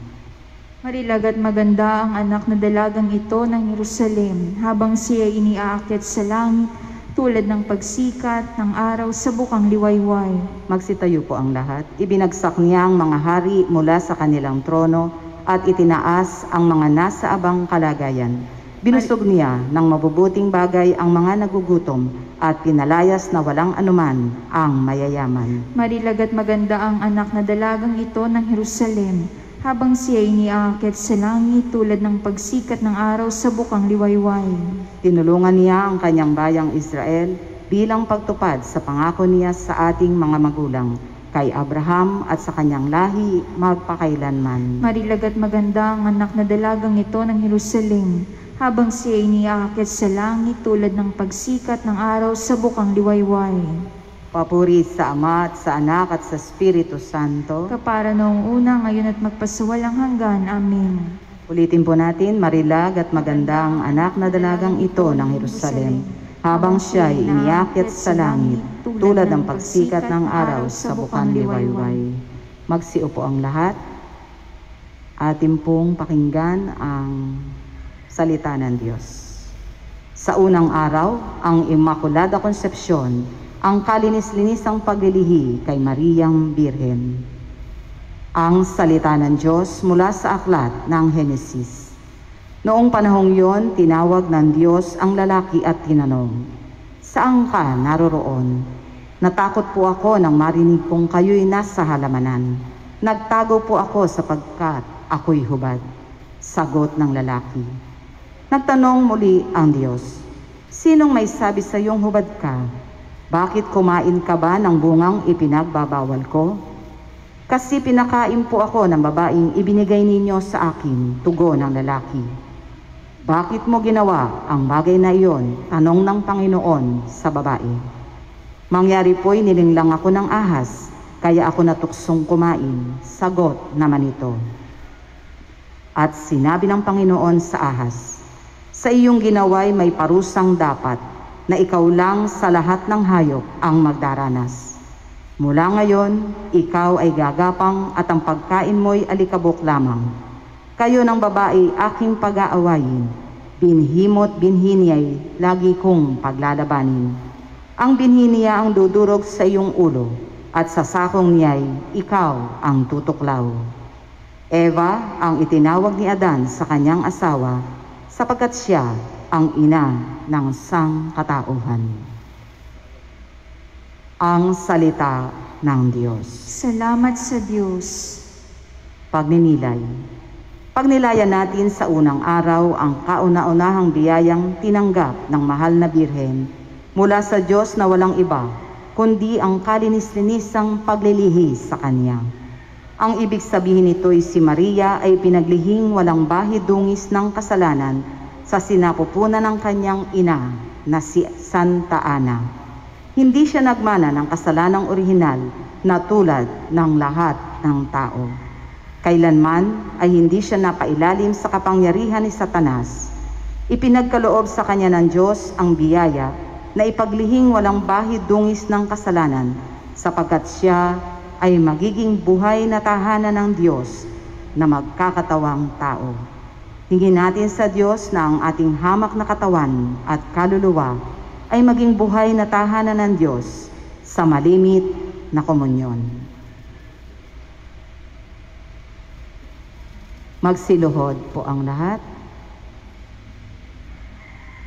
[SPEAKER 2] Marilag at maganda ang anak na dalagang ito ng Jerusalem, habang siya iniaakyat sa langit tulad ng pagsikat ng araw sa bukang liwayway.
[SPEAKER 1] Magsitayo po ang lahat. Ibinagsak niya ang mga hari mula sa kanilang trono at itinaas ang mga nasa abang kalagayan. Binusog niya ng mabubuting bagay ang mga nagugutom at pinalayas na walang anuman ang mayayaman.
[SPEAKER 2] Marilag at maganda ang anak na dalagang ito ng Jerusalem, habang siya iniaakyat sa langit tulad ng pagsikat ng araw sa bukang liwayway.
[SPEAKER 1] Tinulungan niya ang kanyang bayang Israel bilang pagtupad sa pangako niya sa ating mga magulang, kay Abraham at sa kanyang lahi magpakailanman.
[SPEAKER 2] Marilag at maganda ang anak na dalagang ito ng Jerusalem, habang siya iniaakyat sa langit tulad ng pagsikat ng araw sa bukang liwayway.
[SPEAKER 1] Papuri sa Ama at sa Anak at sa Espiritu Santo.
[SPEAKER 2] Kapara noong una, ngayon at magpasawalang hanggan. Amen.
[SPEAKER 1] Ulitin po natin, marilag at maganda ang anak na dalagang ito ng Jerusalem, habang siya ay iniakyat sa langit, tulad ng pagsikat ng araw sa bukang liwayway. Magsiupo ang lahat. Atin pong pakinggan ang salita ng Diyos. Sa unang araw, ang Immaculada Concepcion, ang kalinis-linisang paglilihi kay Mariang Birhen. Ang salita ng Diyos mula sa aklat ng Henesis. Noong panahong yon, tinawag ng Diyos ang lalaki at tinanong, "Saan ka naroroon?" "Natakot po ako nang marinig kong kayo'y nasa halamanan. Nagtago po ako sapagkat ako'y hubad." Sagot ng lalaki. Nagtanong muli ang Diyos, "Sinong may sabi sa iyong hubad ka? Bakit kumain ka ba ng bungang ipinagbabawal ko?" "Kasi pinakain po ako ng babaeng ibinigay ninyo sa akin," tugon ng lalaki. "Bakit mo ginawa ang bagay na iyon?" tanong ng Panginoon sa babae. "Mangyari po'y nilinglang ako ng ahas, kaya ako natuksong kumain," sagot naman ito. At sinabi ng Panginoon sa ahas, "Sa iyong ginawa'y may parusang dapat, na ikaw lang sa lahat ng hayop ang magdaranas. Mula ngayon, ikaw ay gagapang at ang pagkain mo'y alikabok lamang. Kayo ng babae aking pag-aawayin, binhi mo't binhi niya'y lagi kong paglalabanin. Ang binhi niya ang dudurog sa iyong ulo, at sa sakong niya'y ikaw ang tutuklaw." Eva ang itinawag ni Adan sa kanyang asawa, sapagkat siya ang ina ng sangkatauhan. Ang salita ng Diyos.
[SPEAKER 2] Salamat sa Diyos.
[SPEAKER 1] Pagninilay. Pagnilayan natin sa unang araw ang kauna-unahang biyayang tinanggap ng mahal na Birhen mula sa Diyos na walang iba, kundi ang kalinis-linisang paglilihi sa Kanya. Ang ibig sabihin nito'y si Maria ay pinaglihing walang bahid-dungis ng kasalanan sa sinapupunan ng kanyang ina na si Santa Ana. Hindi siya nagmana ng kasalanang orihinal na tulad ng lahat ng tao. Kailanman ay hindi siya napailalim sa kapangyarihan ni Satanas. Ipinagkaloob sa kanya ng Diyos ang biyaya na ipaglihing walang bahid-dungis ng kasalanan, sapagkat siya ay magiging buhay na tahanan ng Diyos na magkakatawang tao. Hingin natin sa Diyos na ang ating hamak na katawan at kaluluwa ay maging buhay na tahanan ng Diyos sa malimit na komunyon. Magsiluhod po ang lahat.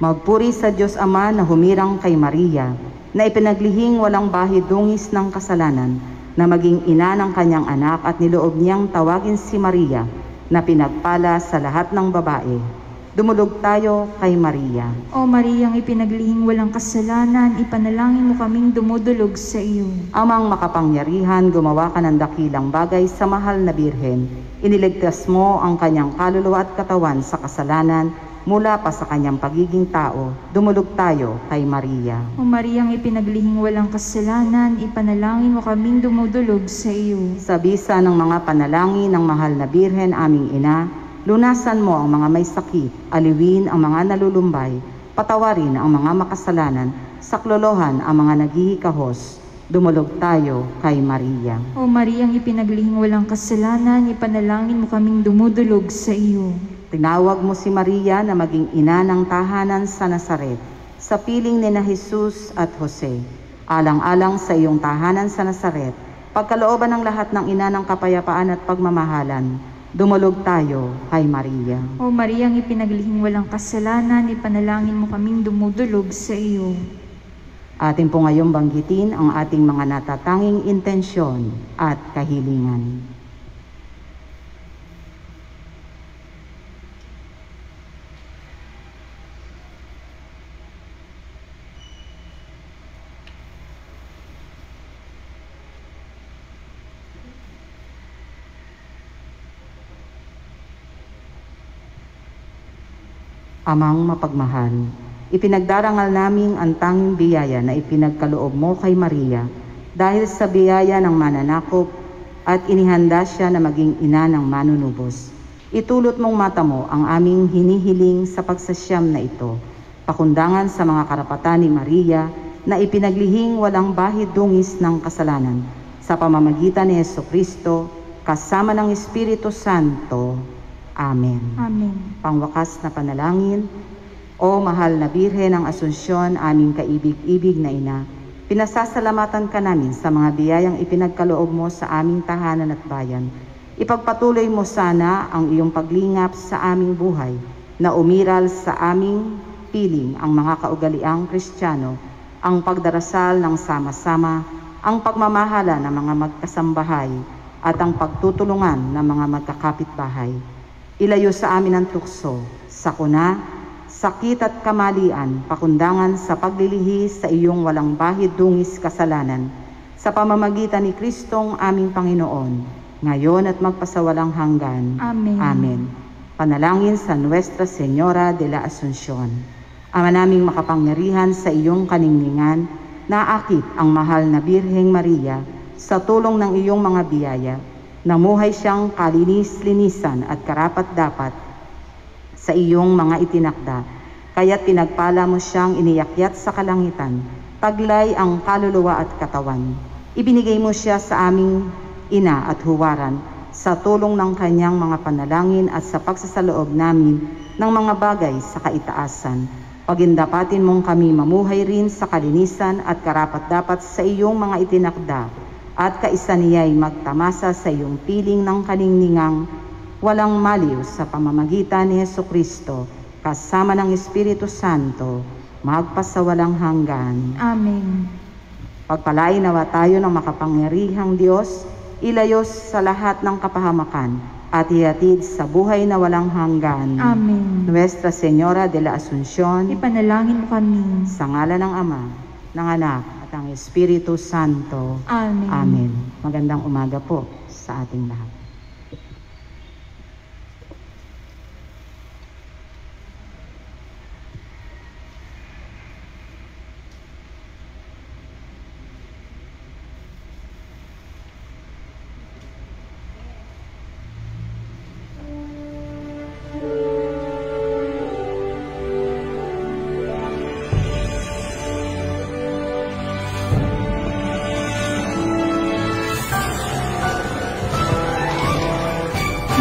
[SPEAKER 1] Magpuri sa Diyos Ama na humirang kay Maria na ipinaglihing walang bahid-dungis ng kasalanan na maging ina ng kanyang anak at niloob niyang tawagin si Maria na pinagpala sa lahat ng babae. Dumulog tayo kay Maria.
[SPEAKER 2] O Mariang ipinaglihing walang kasalanan, ipanalangin mo kaming dumudulog sa iyo.
[SPEAKER 1] Amang makapangyarihan, gumawa ka ng dakilang bagay sa mahal na Birhen. Iniligtas mo ang kanyang kaluluwa at katawan sa kasalanan mula pa sa kanyang pagiging tao. Dumulog tayo kay Maria.
[SPEAKER 2] O Mariang ipinaglihing walang kasalanan, ipanalangin mo kaming dumudulog sa iyo.
[SPEAKER 1] Sa bisa ng mga panalangin ng mahal na Birhen, aming ina, lunasan mo ang mga may sakit, aliwin ang mga nalulumbay, patawarin ang mga makasalanan, saklolohan ang mga naghihikahos. Dumulog tayo kay Maria.
[SPEAKER 2] O Mariang ipinaglihing walang kasalanan, ipanalangin mo kaming dumudulog sa iyo.
[SPEAKER 1] Tinawag mo si Maria na maging ina ng tahanan sa Nazaret, sa piling ni na Jesus at Jose. Alang-alang sa iyong tahanan sa Nazaret, pagkalooban ng lahat ng ina ng kapayapaan at pagmamahalan, dumulog tayo kay Maria.
[SPEAKER 2] O Mariang ipinaglihing walang kasalanan, ipanalangin mo kaming dumudulog sa iyo.
[SPEAKER 1] Atin po ngayong banggitin ang ating mga natatanging intensyon at kahilingan. Amang mapagmahal, ipinagdarangal naming ang tanging biyaya na ipinagkaloob mo kay Maria dahil sa biyaya ng mananakop at inihanda siya na maging ina ng manunubos. Itulot mong mata mo ang aming hinihiling sa pagsasyam na ito, pakundangan sa mga karapatan ni Maria na ipinaglihing walang bahid dungis ng kasalanan sa pamamagitan ni Jesucristo kasama ng Espiritu Santo. Amen.
[SPEAKER 2] Amen.
[SPEAKER 1] Pangwakas na panalangin. O mahal na Birhen ng Asunsyon, aming kaibig-ibig na ina, pinasasalamatan ka namin sa mga biyayang ipinagkaloob mo sa aming tahanan at bayan. Ipagpatuloy mo sana ang iyong paglingap sa aming buhay na umiral sa aming piling ang mga kaugaliang Kristiyano, ang pagdarasal ng sama-sama, ang pagmamahala ng mga magkasambahay at ang pagtutulungan ng mga magkakapitbahay. Ilayo sa amin ang tukso, sakuna, sakit at kamalian, pakundangan sa paglilihi sa iyong walang bahid dungis kasalanan, sa pamamagitan ni Kristong aming Panginoon, ngayon at magpasawalang hanggan.
[SPEAKER 2] Amen.
[SPEAKER 1] Amen. Panalangin sa Nuestra Señora de la Asunción. Ama naming makapangyarihan sa iyong kaningningan, naakit ang mahal na Birheng Maria sa tulong ng iyong mga biyaya. Namuhay siyang kalinis-linisan at karapat-dapat sa iyong mga itinakda, kaya't pinagpala mo siyang iniyakyat sa kalangitan, taglay ang kaluluwa at katawan. Ibinigay mo siya sa aming ina at huwaran sa tulong ng kanyang mga panalangin at sa pagsasaloob namin ng mga bagay sa kaitaasan. Pagindapatin mong kami mamuhay rin sa kalinisan at karapat-dapat sa iyong mga itinakda, at kaisa niya'y magtamasa sa iyong piling ng kaningningang walang maliw sa pamamagitan ni Jesucristo, kasama ng Espiritu Santo, magpasawalang hanggan.
[SPEAKER 2] Amen.
[SPEAKER 1] Pagpalain nawa tayo ng makapangyarihang Diyos, ilayos sa lahat ng kapahamakan, at ihatid sa buhay na walang hanggan.
[SPEAKER 2] Amen.
[SPEAKER 1] Nuestra Señora de la Asunción,
[SPEAKER 2] Ipanalangin mo kami.
[SPEAKER 1] sa ngalan ng Ama, ng Anak, at ang Espiritu Santo.
[SPEAKER 2] Amen.
[SPEAKER 1] Amen. Magandang umaga po sa ating lahat.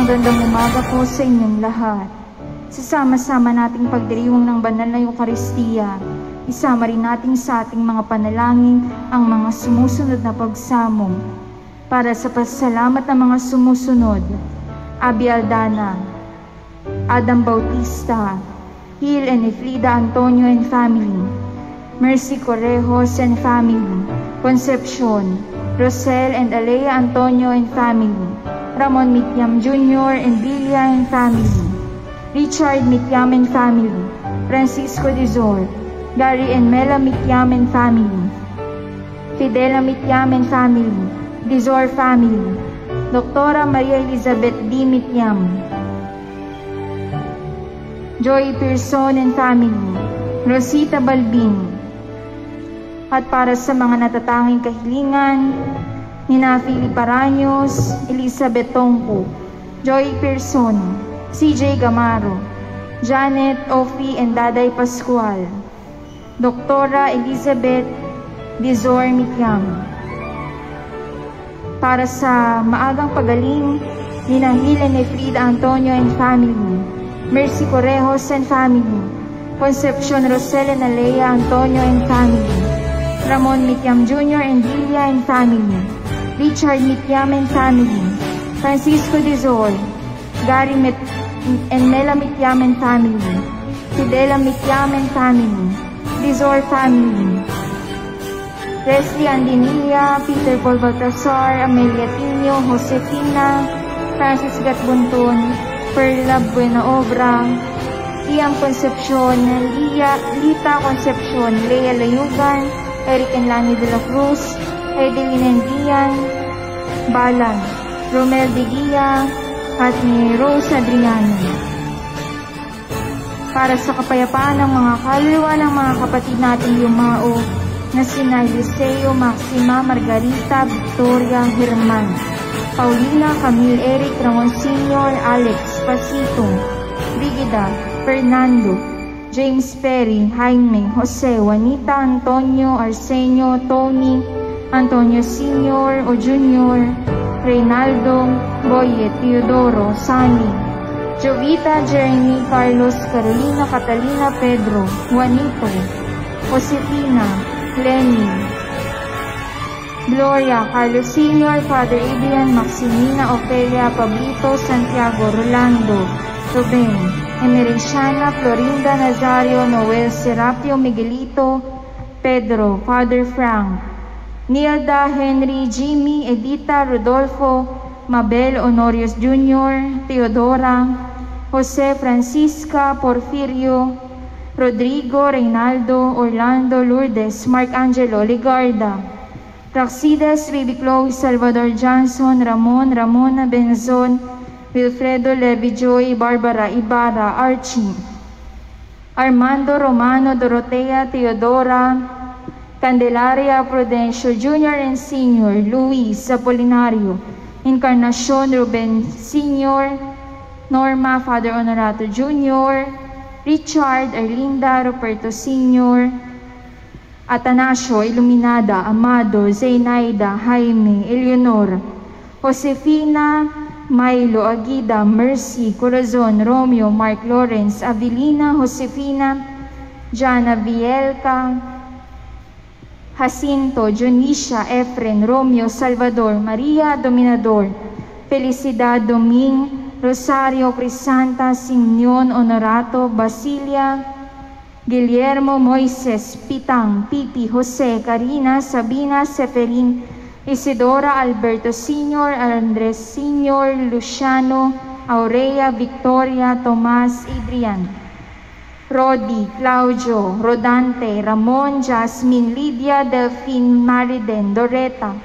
[SPEAKER 2] Magandang umaga po sa inyong lahat. Sasama-sama nating pagdiriwang ng banal na Eukaristiya, isama rin natin sa ating mga panalangin ang mga sumusunod na pagsamo. Para sa pasalamat ng mga sumusunod: Abi Aldana, Adam Bautista, Hil and Eflida Antonio and family, Mercy Correjos and family, Concepcion, Rosel and Alea Antonio and family, Ramon Mitiam Jr. and Lilia and family, Richard Mityamen family, Francisco Dizor, Gary and Mela Mityamen family, Fidela Mityamen family, Dizor family, Doktora Maria Elizabeth D. Mityam, Joy Pearson and family, Rosita Balbin. At para sa mga natatanging kahilingan, nina Philip Aranyos, Elizabeth Tongpo, Joy Pearson, CJ Gamaro, Janet Ofi and Daday Pascual, Doktora Elizabeth Dizor Mityam. Para sa maagang pagaling, nina Helen Frida Antonio and family, Mercy Correjos and family, Concepcion Rosela Nalea Antonio and family, Ramon Mityam Jr. and Lilia and family, Richard Mityam and family, Francisco Dizor, Gary and Mela Mityam and family, Fidela Mityam and family, Dizor family, Leslie Andinilla, Peter Paul Baltasar, Amelia Tino, Josefina, Francis Gatbunton, Perla Buena Obra, Iam Concepcion, Lita Concepcion, Lea Layugan, Eric and Lani de la Cruz, Edeline and Dian, Balan, Romel de Guia, at ni Rose Adriano. Para sa kapayapaan ng mga kaluluwa ng mga kapatid nating yumao na sina Eliseo, Maxima, Margarita, Victoria, Herman, Paulina, Camille, Eric, Ramon Sr., Alex, Pasito, Brigida, Fernando, James Perry, Jaime, Jose, Juanita, Antonio, Arsenio, Tony, Antonio Sr. o Jr., Reynaldo, Boye, Teodoro, Sunny, Jovita, Jeremy, Carlos, Carolina, Catalina, Pedro, Juanito, Josefina, Lenny, Gloria, Carlos Sr., Father Adrian, Maximina, Ofelia, Pablito, Santiago, Rolando, Ruben, Emericiana, Florinda, Nazario, Noel, Serapio, Miguelito, Pedro, Father Frank, Nilda, Henry, Jimmy, Edita, Rodolfo, Mabel, Honorius Jr., Teodora, Jose, Francisca, Porfirio, Rodrigo, Reynaldo, Orlando, Lourdes, Mark Angelo, Ligarda, Raxides, Baby Chloe, Salvador Johnson, Ramon, Ramona Benzon, Wilfredo, Levi Joy, Barbara Ibarra, Archie, Armando, Romano, Dorotea, Teodora, Candelaria, Prudencio Jr. and Sr., Luis, Apolinario, Encarnacion, Ruben Sr., Norma, Father Honorato Jr., Richard, Erlinda, Roberto Sr., Atanasio, Iluminada, Amado, Zenaida, Jaime, Eleonor, Josefina, Milo, Aguida, Mercy, Corazon, Romeo, Mark Lawrence, Avelina, Josefina, Jana, Vielka, Jacinto, Junicia, Efren, Romeo, Salvador, Maria, Dominador, Felicidad, Doming, Rosario, Crisanta, Simeon, Honorato, Basilia, Guillermo, Moises, Pitang, Pipi, Jose, Karina, Sabina, Seferin, Isidora, Alberto Sr., Andres Sr., Luciano, Aurea, Victoria, Tomas, Adrian, Rodi, Claudio, Rodante, Ramon, Jasmine, Lydia, Delphine, Mariden, Doreta,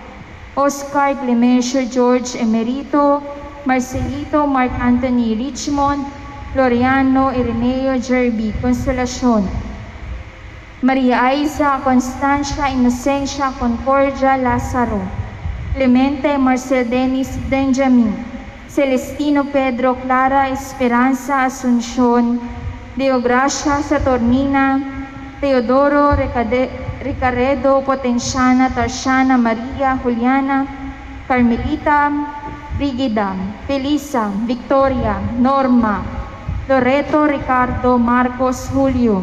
[SPEAKER 2] Oscar, Clemencio, George, Emerito, Marcelito, Mark Anthony, Richmond, Floriano, Ireneo, Jerby, Consolacion, Maria Aiza, Constancia, Inocencia, Concordia, Lazaro, Clemente, Marcel Dennis, Benjamin, Celestino, Pedro, Clara, Esperanza, Asuncion, Deogracia, Saturnina, Teodoro, Ricaredo, Potenciana, Tarsiana, Maria, Juliana, Carmelita, Brigida, Felisa, Victoria, Norma, Loreto, Ricardo, Marcos, Julio,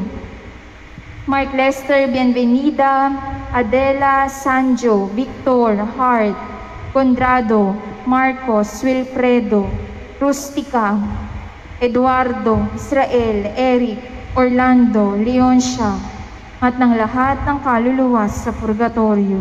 [SPEAKER 2] Mark Lester, Bienvenida, Adela, Sanjo, Victor, Hart, Condrado, Marcos, Wilfredo, Rustica, Eduardo, Israel, Eric, Orlando, Leoncia, at ng lahat ng kaluluwa sa purgatorio.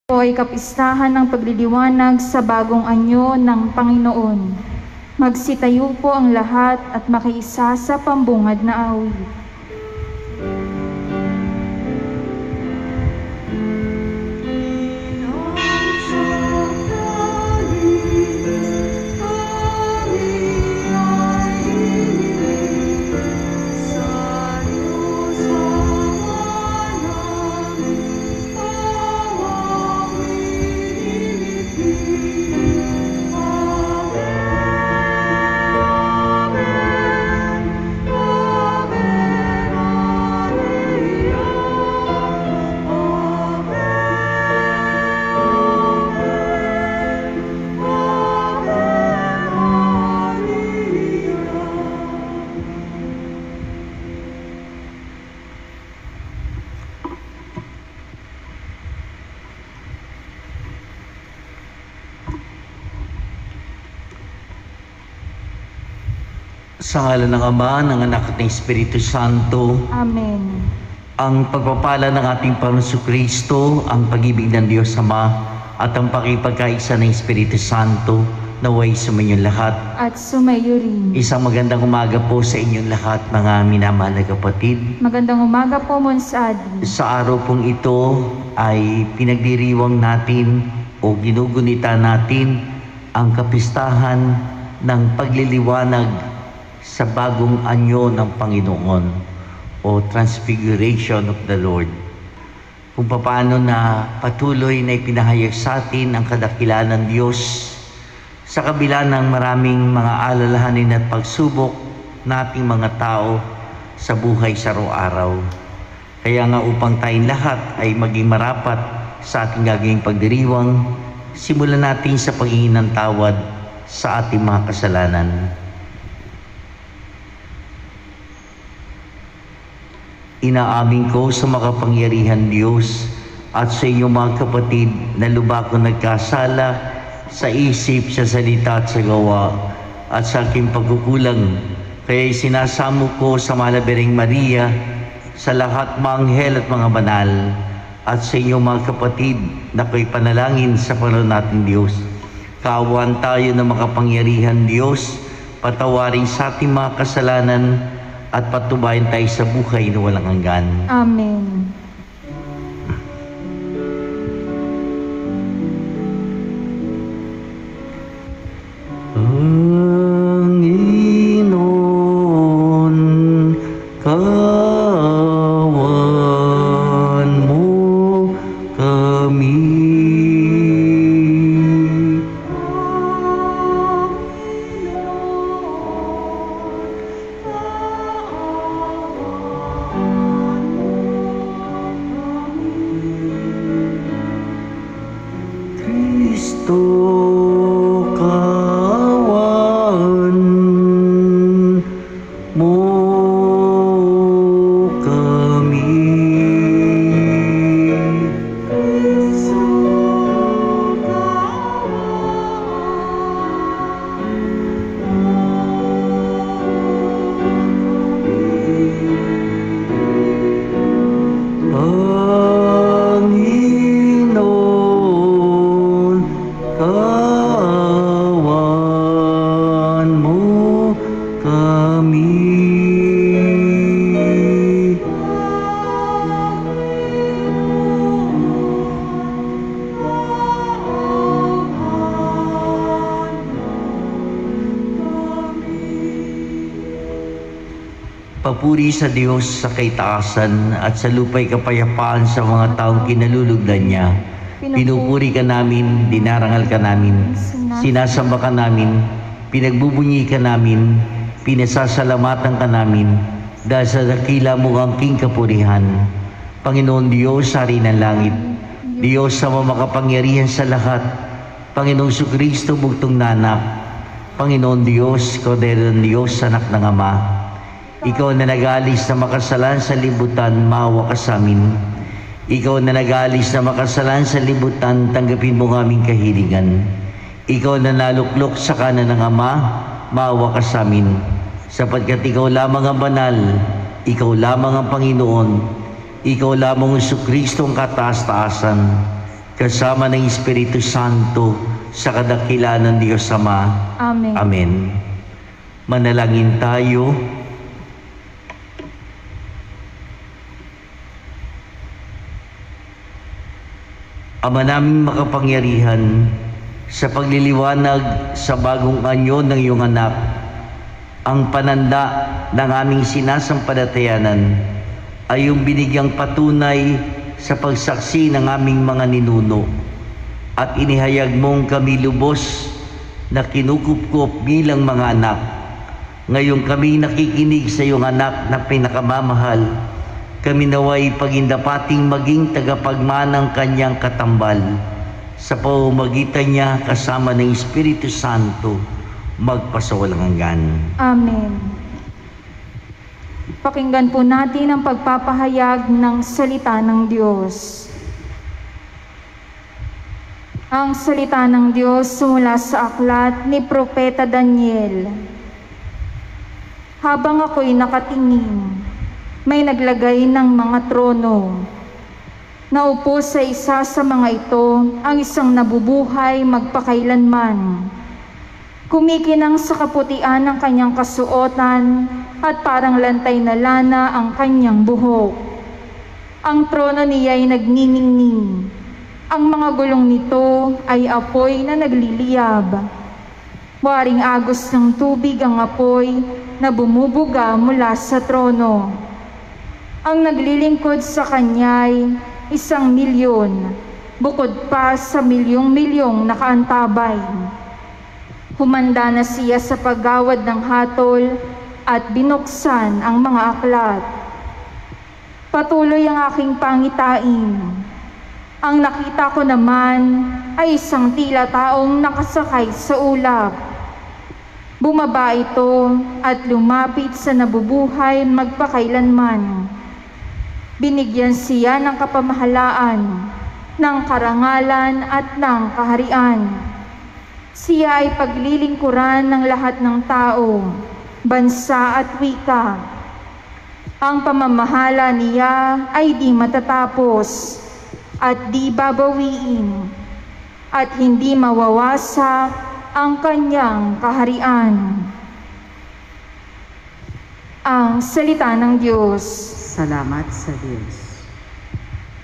[SPEAKER 2] Ito ay kapistahan ng pagliliwanag sa bagong anyo ng Panginoon. Magsitayo po ang lahat at makiisa sa pambungad na awit.
[SPEAKER 3] Sa ngalan ng Ama, ng Anak at ng Espiritu Santo,
[SPEAKER 2] Amen.
[SPEAKER 3] ang pagpapala ng ating Panginoon Kristo, ang pag-ibig ng Diyos Ama, at ang pakipagkaisa ng Espiritu Santo, naway sumainyo lahat.
[SPEAKER 2] At sumayo rin.
[SPEAKER 3] Isang magandang umaga po sa inyong lahat, mga minamahal na kapatid.
[SPEAKER 2] Magandang umaga po, Monsadi.
[SPEAKER 3] Sa araw pong ito ay pinagdiriwang natin o ginugunita natin ang kapistahan ng pagliliwanag sa bagong anyo ng Panginoon o Transfiguration of the Lord. Kung paano na patuloy na ipinahayag sa atin ang kadakilaan ng Diyos sa kabila ng maraming mga alalahanin at pagsubok nating mga tao sa buhay sa araw-araw. Kaya nga upang tayong lahat ay maging marapat sa ating gagawing pagdiriwang, simulan natin sa paghingi ng tawad sa ating mga kasalanan. Inaamin ko sa makapangyarihan Diyos at sa inyong mga kapatid na lubha ko nagkasala sa isip, sa salita at sa gawa at sa aking pagkukulang. Kaya sinasamo ko sa Malabereng Maria, sa lahat mga anghel at mga banal, at sa inyong mga kapatid na ko'y panalangin sa Panginoon nating Diyos. Kaawaan tayo ng makapangyarihan Diyos, patawarin sa ating mga kasalanan, at patubayan tayo sa buhay na walang hanggan.
[SPEAKER 2] Amen.
[SPEAKER 3] Panginoon, kaawaan mo kami. Kristo, kaawaan mo kami. Panginoon, kaawaan mo kami. Papuri sa Diyos sa kaitaasan at sa lupa'y kapayapaan sa mga taong kinalulugdan niya. Pinupuri ka namin, dinarangal ka namin, sinasamba ka namin, pinagbubunyi ka namin, pinasasalamatan ka namin, dahil sa dakila mo ang king kapurihan. Panginoon Diyos, Hari ng langit, Diyos sa makapangyarihan sa lahat, Panginoong Kristo, bugtong nanak, Panginoon Diyos, Kordero ng Diyos, anak ng Ama, ikaw na nag-aalis na makasalan sa libutan, maawa ka sa amin. Ikaw na nag-aalis na makasalan sa libutan, tanggapin mo ang aming kahilingan. Ikaw na naluklok sa kanan ng Ama, maawa ka sa amin. Sapagkat ikaw lamang ang banal, ikaw lamang ang Panginoon, ikaw lamang ang Kristo ang kataas-taasan. kasama ng Espiritu Santo, sa kadakilaan ng Diyos Ama.
[SPEAKER 2] Amen.
[SPEAKER 3] Amen. Manalangin tayo. Ama naming makapangyarihan, sa pagliliwanag sa bagong anyo ng iyong anak, ang pananda ng aming sinasampalatayanan ay yung binigyang patunay sa pagsaksi ng aming mga ninuno at inihayag mong kami lubos na kinukupkup bilang mga anak. Ngayon kami nakikinig sa iyong anak na pinakamamahal, kami naway pagindapating maging tagapagmanang kanyang katambal. Sa pamamagitan niya kasama ng Espiritu Santo, magpasawalang hanggan.
[SPEAKER 2] Amen. Pakinggan po natin ang pagpapahayag ng salita ng Diyos. Ang salita ng Diyos mula sa aklat ni Propeta Daniel. Habang ako'y nakatingin, may naglagay ng mga trono. Naupo sa isa sa mga ito ang isang nabubuhay magpakailanman. Kumikinang sa kaputian ng kanyang kasuotan at parang lantay na lana ang kanyang buhok. Ang trono niya ay nagniningning. Ang mga gulong nito ay apoy na nagliliyab. Waring agos ng tubig ang apoy na bumubuga mula sa trono. Ang naglilingkod sa kanya'y 1,000,000, bukod pa sa milyong-milyong nakaantabay. Humanda na siya sa paggawad ng hatol at binuksan ang mga aklat. Patuloy ang aking pangitain. Ang nakita ko naman ay isang tila taong nakasakay sa ulap. Bumaba ito at lumapit sa nabubuhay magpakailanman. Binigyan siya ng kapamahalaan, ng karangalan at ng kaharian. Siya ay paglilingkuran ng lahat ng tao, bansa at wika. Ang pamamahala niya ay di matatapos at di babawiin, at hindi mawawasak ang kanyang kaharian. Ang salita ng Diyos.
[SPEAKER 1] Salamat sa Diyos.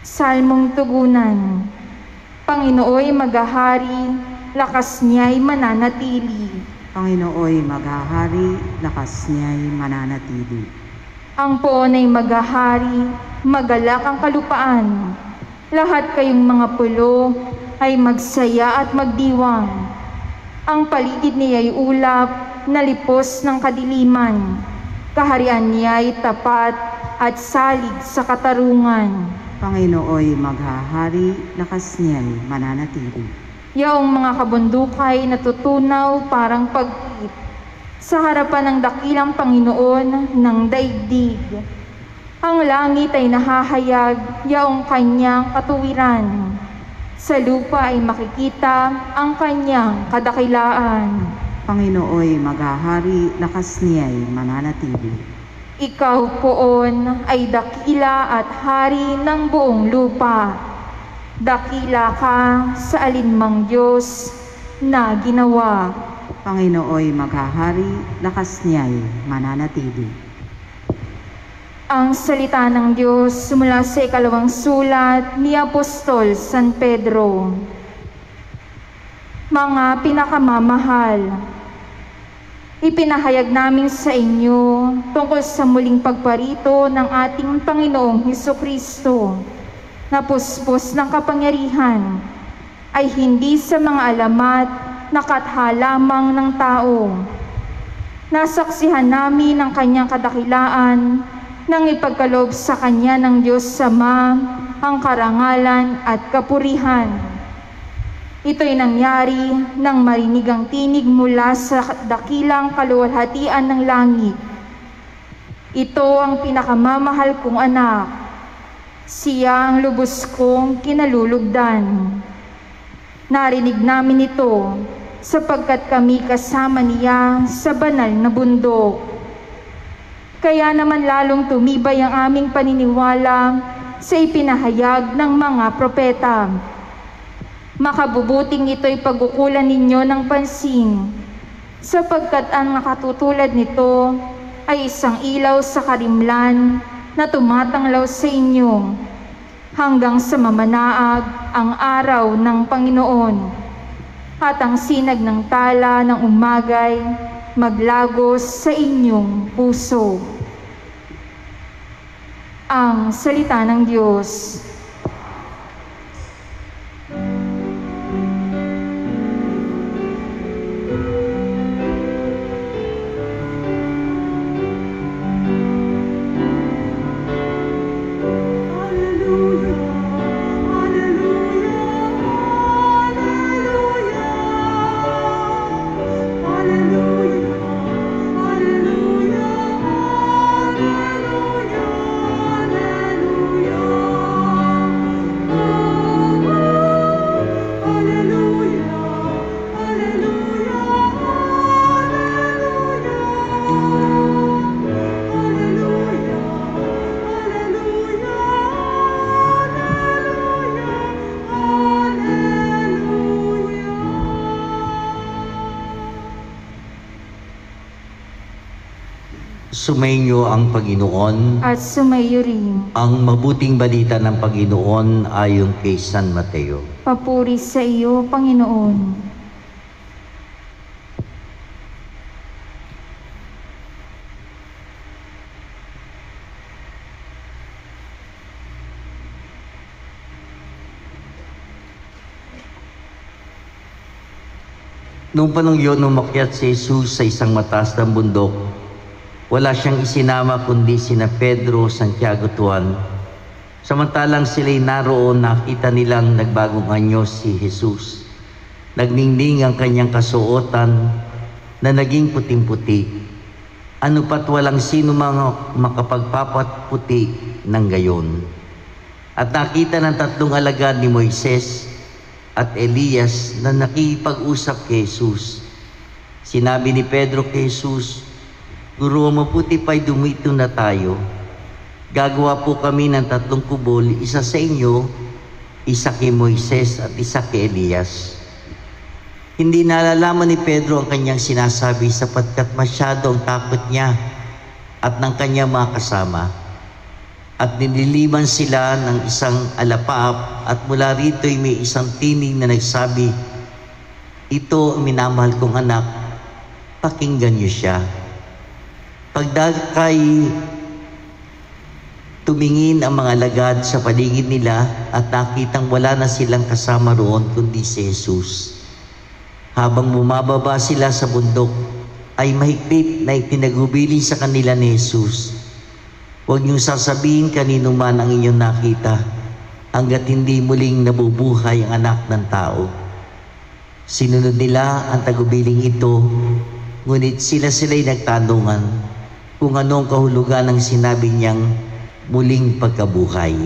[SPEAKER 2] Salmong tugunan. Panginooy maghahari, lakas niya'y mananatili.
[SPEAKER 1] Panginooy maghahari, lakas niya'y mananatili.
[SPEAKER 2] Ang poon ay maghahari, magalak ang kalupaan. Lahat kayong mga pulo ay magsaya at magdiwang. Ang paligid niya'y ulap na lipos ng kadiliman. Kaharian niya'y tapat at salig sa katarungan.
[SPEAKER 1] Panginooy maghahari, lakas niya'y mananatili.
[SPEAKER 2] Yaong mga kabundukay natutunaw parang pag-ibig sa harapan ng dakilang Panginoon ng daigdig. Ang langit ay nahahayag, yaong kanyang katuwiran. Sa lupa ay makikita ang kanyang kadakilaan.
[SPEAKER 1] Panginooy maghahari, lakas niya'y mananatili.
[SPEAKER 2] Ikaw poon ay dakila at hari ng buong lupa. Dakila ka sa alinmang Diyos na ginawa.
[SPEAKER 1] Panginooy maghahari, lakas niya'y mananatili.
[SPEAKER 2] Ang salita ng Diyos mula sa ikalawang sulat ni Apostol San Pedro. Mga pinakamamahal, ipinahayag namin sa inyo tungkol sa muling pagparito ng ating Panginoong Hesukristo na puspos ng kapangyarihan ay hindi sa mga alamat na katha lamang ng tao. Nasaksihan namin ang kanyang kadakilaan nang ipagkaloob sa kanya ng Diyos Ama ang karangalan at kapurihan. Ito'y nangyari nang marinig ang tinig mula sa dakilang kaluwalhatian ng langit. Ito ang pinakamamahal kong anak. Siya ang lubos kong kinalulugdan. Narinig namin ito sapagkat kami kasama niya sa banal na bundok. Kaya naman lalong tumibay ang aming paniniwala sa ipinahayag ng mga propeta. Makabubuting ito'y pagkukulan ninyo ng pansin, sapagkat ang nakatutulad nito ay isang ilaw sa karimlan na tumatanglaw sa inyo hanggang sa mamanaag ang araw ng Panginoon at ang sinag ng tala ng umagay maglagos sa inyong puso. Ang salita ng Diyos.
[SPEAKER 3] Sumainyo ang Panginoon.
[SPEAKER 2] At sumayo rin.
[SPEAKER 3] Ang mabuting balita ng Panginoon ayon kay San Mateo.
[SPEAKER 2] Papuri sa iyo, Panginoon.
[SPEAKER 3] Noong panong yun, umakyat si Jesus sa isang mataas na bundok. Wala siyang isinama kundi sina Pedro, Santiago, Juan. Samantalang sila'y naroon, nakita nilang nagbagong anyo si Jesus. Nagningning ang kanyang kasuotan na naging puting-puti. Ano pat walang sino mga makapagpapatputi ng gayon. At nakita ng tatlong alagad ni Moises at Elias na nakipag-usap kay Jesus. Sinabi ni Pedro kay Jesus, "Guro, mabuti pa'y dumito na tayo. Gagawa po kami ng 3 kubol, isa sa inyo, isa kay Moises at isa kay Elias." Hindi nalalaman ni Pedro ang kanyang sinasabi sapagkat masyado ang takot niya at ng kanyang mga kasama. At nililiman sila ng isang alapaap at mula rito'y may isang tinig na nagsabi, "Ito ang minamahal kong anak, pakinggan niyo siya." Pagdakay, tumingin ang mga alagad sa paligid nila at nakitang wala na silang kasama roon kundi si Jesus. Habang bumababa sila sa bundok, ay mahigpit na itinagubilin sa kanila ni Jesus, "Huwag niyong sasabihin kanino man ang inyong nakita, hanggat hindi muling nabubuhay ang anak ng tao." Sinunod nila ang tagubiling ito, ngunit sila'y nagtanungan kung anong kahulugan ng sinabi niyang muling pagkabuhay.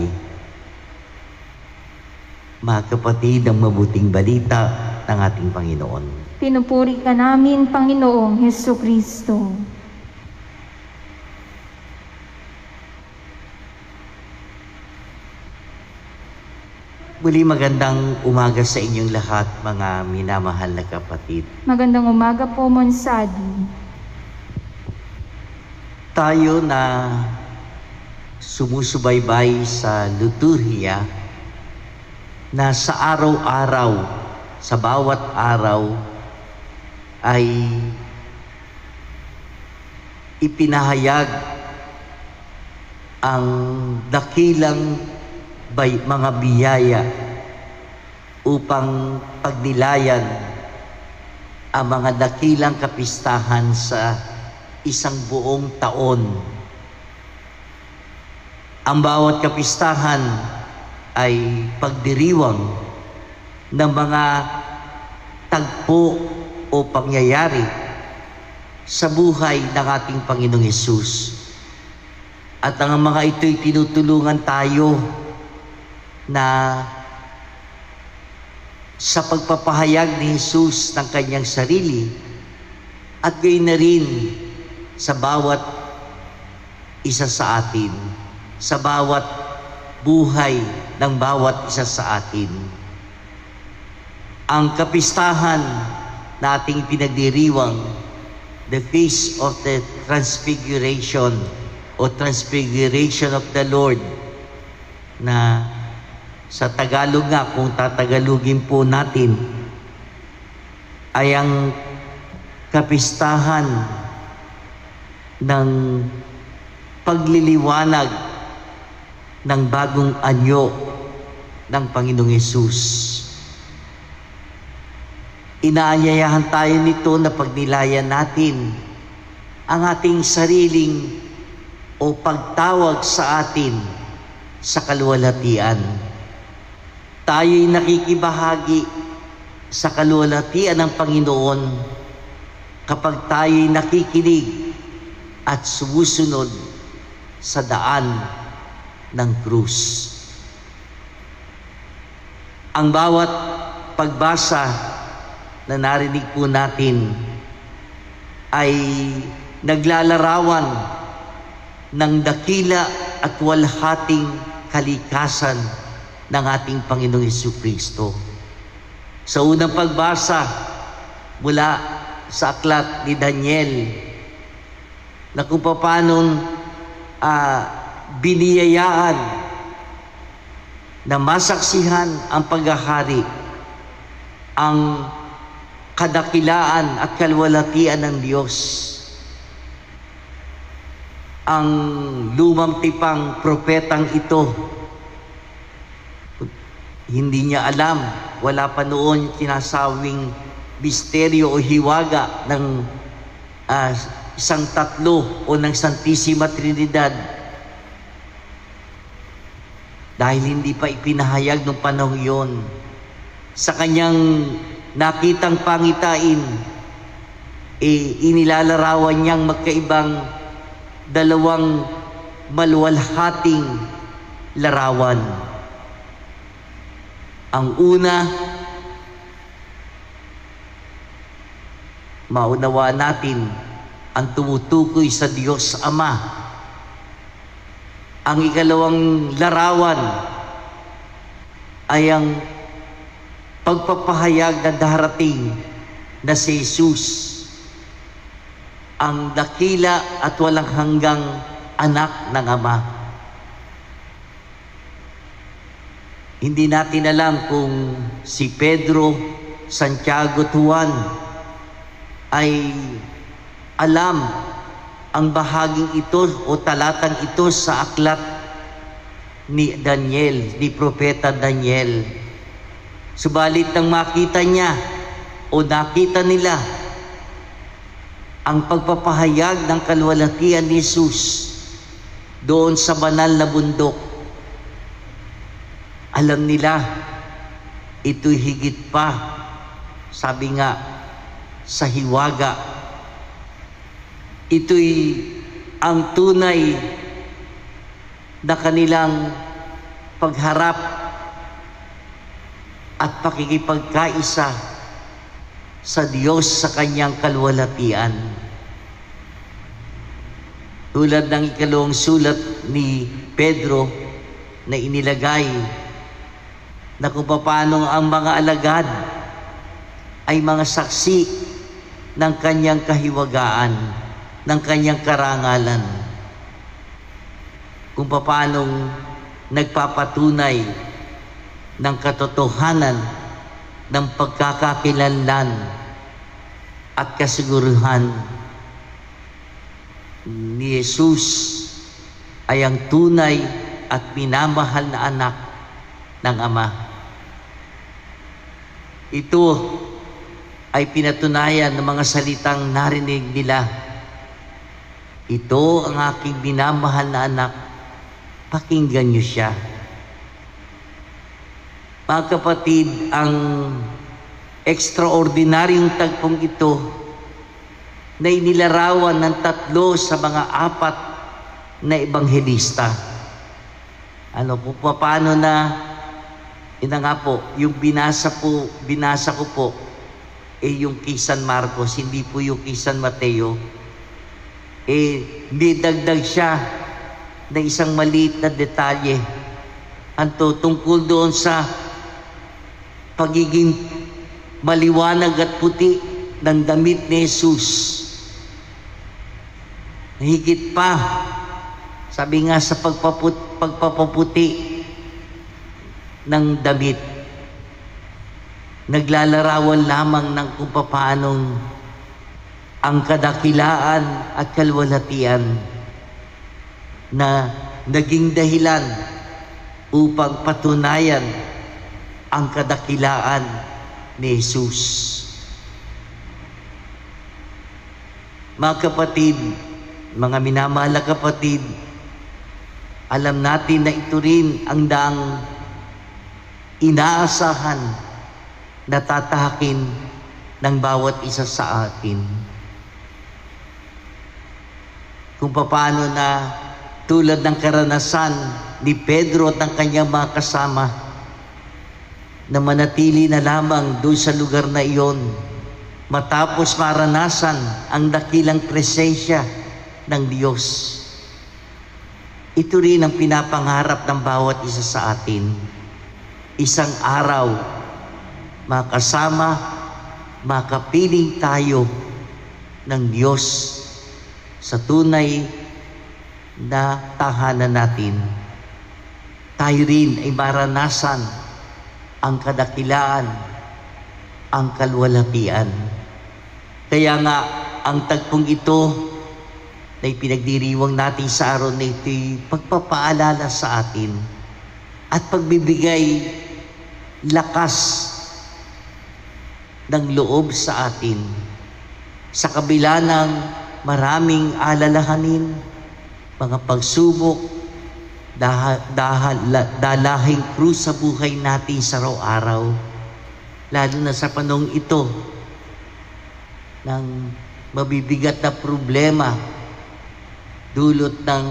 [SPEAKER 3] Mga kapatid, ang mabuting balita ng ating Panginoon.
[SPEAKER 2] Pinupuri ka namin, Panginoong Hesukristo.
[SPEAKER 3] Muli magandang umaga sa inyong lahat, mga minamahal na kapatid.
[SPEAKER 2] Magandang umaga po, Monsadi.
[SPEAKER 3] Tayo na sumusubaybay sa liturhiya na sa araw-araw, sa bawat araw, ay ipinahayag ang dakilang mga biyaya upang pagnilayan ang mga dakilang kapistahan sa isang buong taon. Ang bawat kapistahan ay pagdiriwang ng mga tagpo o pangyayari sa buhay ng ating Panginoong Hesus. At ang mga ito'y tinutulungan tayo na sa pagpapahayag ni Jesus ng kanyang sarili at gayon na rin sa bawat isa sa atin, sa bawat buhay ng bawat isa sa atin. ang kapistahan na ating pinagdiriwang, the Feast of the Transfiguration o Transfiguration of the Lord, na sa Tagalog nga, kung tatagalugin po natin, ay ang kapistahan ng pagliliwanag ng bagong anyo ng Panginoong Yesus. Inaanyayahan tayo nito na pagnilayan natin ang ating sariling o pagtawag sa atin sa kaluwalhatian. Tayo'y nakikibahagi sa kaluwalhatian ng Panginoon kapag tayo'y nakikinig at sumusunod sa daan ng krus. Ang bawat pagbasa na narinig po natin ay naglalarawan ng dakila at walhating kalikasan ng ating Panginoong Jesucristo. Sa unang pagbasa mula sa aklat ni Daniel, na kung paano biniyayaan na masaksihan ang paghahari, ang kadakilaan at kalwalhatian ng Diyos. Ang lumang tipang propetang ito, hindi niya alam, wala pa noon sinasawing misteryo o hiwaga ng isang tatlo o ng Santissima Trinidad, dahil hindi pa ipinahayag ng panahon yon. Sa kanyang nakitang pangitain, inilalarawan niyang magkaibang dalawang maluwalhating larawan. Ang una, maunawaan natin ang tumutukoy sa Diyos Ama. Ang ikalawang larawan ay ang pagpapahayag na darating na si Jesus, ang dakila at walang hanggang anak ng Ama. Hindi natin alam kung si Pedro, Santiago at Juan ay alam ang bahaging ito o talatang ito sa aklat ni Daniel, ni Propeta Daniel. Subalit nang makita niya o nakita nila ang pagpapahayag ng kaluwalhatian ni Jesus doon sa banal na bundok, alam nila ito'y higit pa, sabi nga, sa hiwaga. Ito'y ang tunay na kanilang pagharap at pakikipagkaisa sa Diyos sa kanyang kaluwalhatian. Tulad ng ikalawang sulat ni Pedro na inilagay na kung paano ang mga alagad ay mga saksi ng kanyang kahiwagaan, ng kanyang karangalan, kung paano nagpapatunay ng katotohanan ng pagkakakilanlan at kasiguruhan ni Jesus ay ang tunay at minamahal na anak ng Ama. Ito ay pinatunayan ng mga salitang narinig nila. Ito ang aking minamahal na anak, pakinggan niyo siya. Mga kapatid, ang ekstraordinaryong tagpong ito na inilarawan ng tatlo sa mga apat na ebanghelista. Ano po, paano na, ina nga po, yung binasa ko po, yung kay San Marcos, hindi po yung kay San Mateo. May dagdag siya ng isang maliit na detalye. Tungkol doon sa pagiging maliwanag at puti ng damit ni Jesus. Higit pa, sabi nga sa pagpapaputi ng damit, naglalarawan lamang ng kung paanong ang kadakilaan at kalwalhatian na naging dahilan upang patunayan ang kadakilaan ni Jesus. Mga kapatid, mga minamahal na kapatid, alam natin na ito rin ang daang inaasahan na tatahakin ng bawat isa sa atin. Kung paano na tulad ng karanasan ni Pedro at ng kanyang mga kasama na manatili na lamang doon sa lugar na iyon matapos maranasan ang dakilang presensya ng Diyos. Ito rin ang pinapangarap ng bawat isa sa atin. Isang araw, makasama, makapiling tayo ng Diyos sa tunay na tahanan natin. Tayo rin ay maranasan ang kadakilaan, ang kalwalhatian. Kaya nga, ang tagpong ito na ipinagdiriwang natin sa araw na ito'y pagpapaalala sa atin at pagbibigay lakas ng loob sa atin sa kabila ng maraming alalahanin, mga pagsubok, dalahing krus sa buhay natin sa araw-araw, lalo na sa panahong ito ng mabibigat na problema dulot ng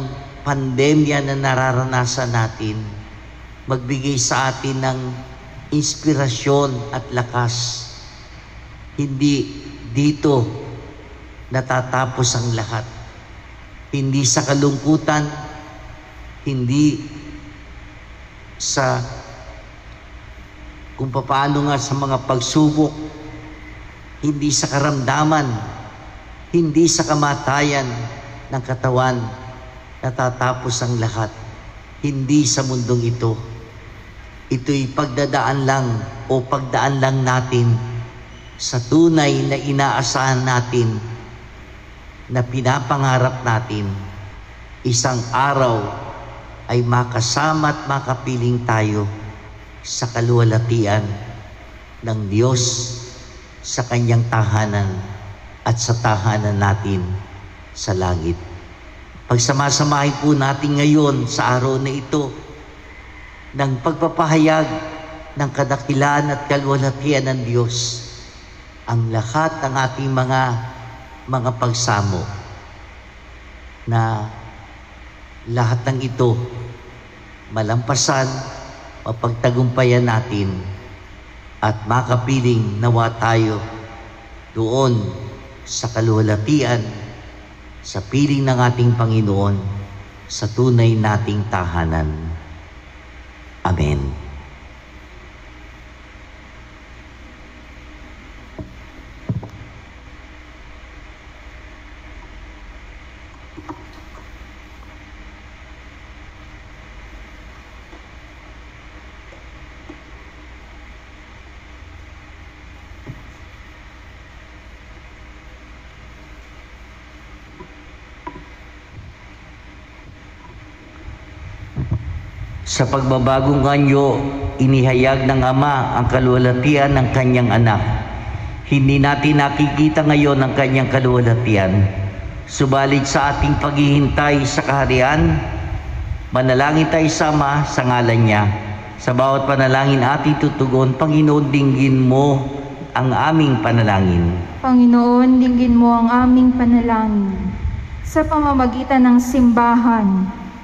[SPEAKER 3] pandemya na nararanasan natin. Magbigay sa atin ng inspirasyon at lakas. Hindi dito natatapos ang lahat. Hindi sa kalungkutan, hindi sa kung paano nga sa mga pagsubok, hindi sa karamdaman, hindi sa kamatayan ng katawan natatapos ang lahat. Hindi sa mundong ito. Ito'y pagdadaan lang o pagdaan lang natin sa tunay na inaasahan natin na pinapangarap natin. Isang araw ay makasama at makapiling tayo sa kaluwalhatian ng Diyos sa kanyang tahanan at sa tahanan natin sa langit. Pagsamasamahin po natin ngayon sa araw na ito ng pagpapahayag ng kadakilaan at kalwalhatian ng Diyos, ang lahat ng ating mga pagsamo na lahat ng ito malampasan, mapagtagumpayan natin at makapiling nawa tayo doon sa kaluwalhatian, sa piling ng ating Panginoon, sa tunay nating tahanan. Amen. Sa pagbabagong anyo, inihayag ng Ama ang kaluwalhatian ng kanyang anak. Hindi natin nakikita ngayon ang kanyang kaluwalhatian. Subalit sa ating paghihintay sa kaharian, manalangin tayo sa Ama sa ngalan niya. Sa bawat panalangin ating tutugon, Panginoon, dinggin mo ang aming panalangin.
[SPEAKER 2] Panginoon, dinggin mo ang aming panalangin. Sa pamamagitan ng simbahan,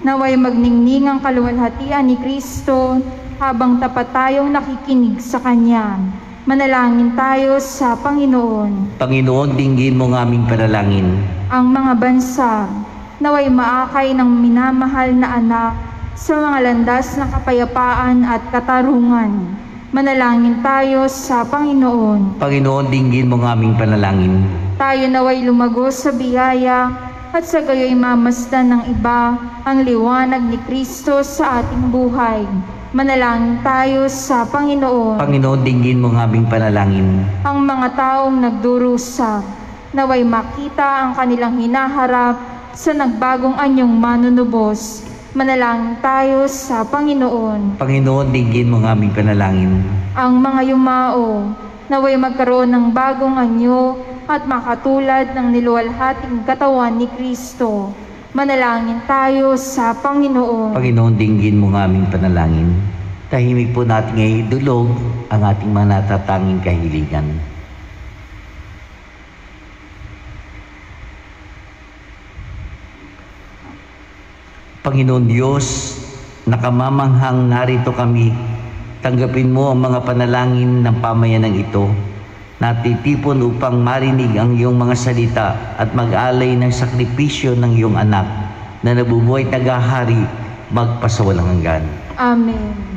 [SPEAKER 2] naway magningning ang kaluwalhatian ni Kristo habang tapat tayong nakikinig sa Kanya. Manalangin tayo sa Panginoon.
[SPEAKER 3] Panginoon, dinggin mo ang aming panalangin.
[SPEAKER 2] Ang mga bansa, naway maakay ng minamahal na anak sa mga landas ng kapayapaan at katarungan. Manalangin tayo sa Panginoon.
[SPEAKER 3] Panginoon, dinggin mo ang aming panalangin.
[SPEAKER 2] Tayo naway lumago sa biyaya at sa gayo'y mamasdan ng iba ang liwanag ni Kristo sa ating buhay. Manalangin tayo sa Panginoon.
[SPEAKER 3] Panginoon, dinggin mo ang aming panalangin.
[SPEAKER 2] Ang mga taong nagdurusa, naway makita ang kanilang hinaharap sa nagbagong anyong manunubos. Manalangin tayo sa Panginoon.
[SPEAKER 3] Panginoon, dinggin mo ang aming panalangin.
[SPEAKER 2] Ang mga yumao, naway magkaroon ng bagong anyo at makatulad ng niluwalhating katawan ni Kristo. Manalangin tayo sa Panginoon.
[SPEAKER 3] Panginoon, dinggin mo ang aming panalangin. Tahimik po natin ngayon idulog ang ating mga natatanging kahiligan. Panginoon Diyos, nakamamanghang narito kami. Tanggapin mo ang mga panalangin ng pamayanang ito. Natitipon upang marinig ang iyong mga salita at mag-alay ng sakripisyo ng iyong anak na nabubuhay tagahari magpasawalang hanggan.
[SPEAKER 2] Amen.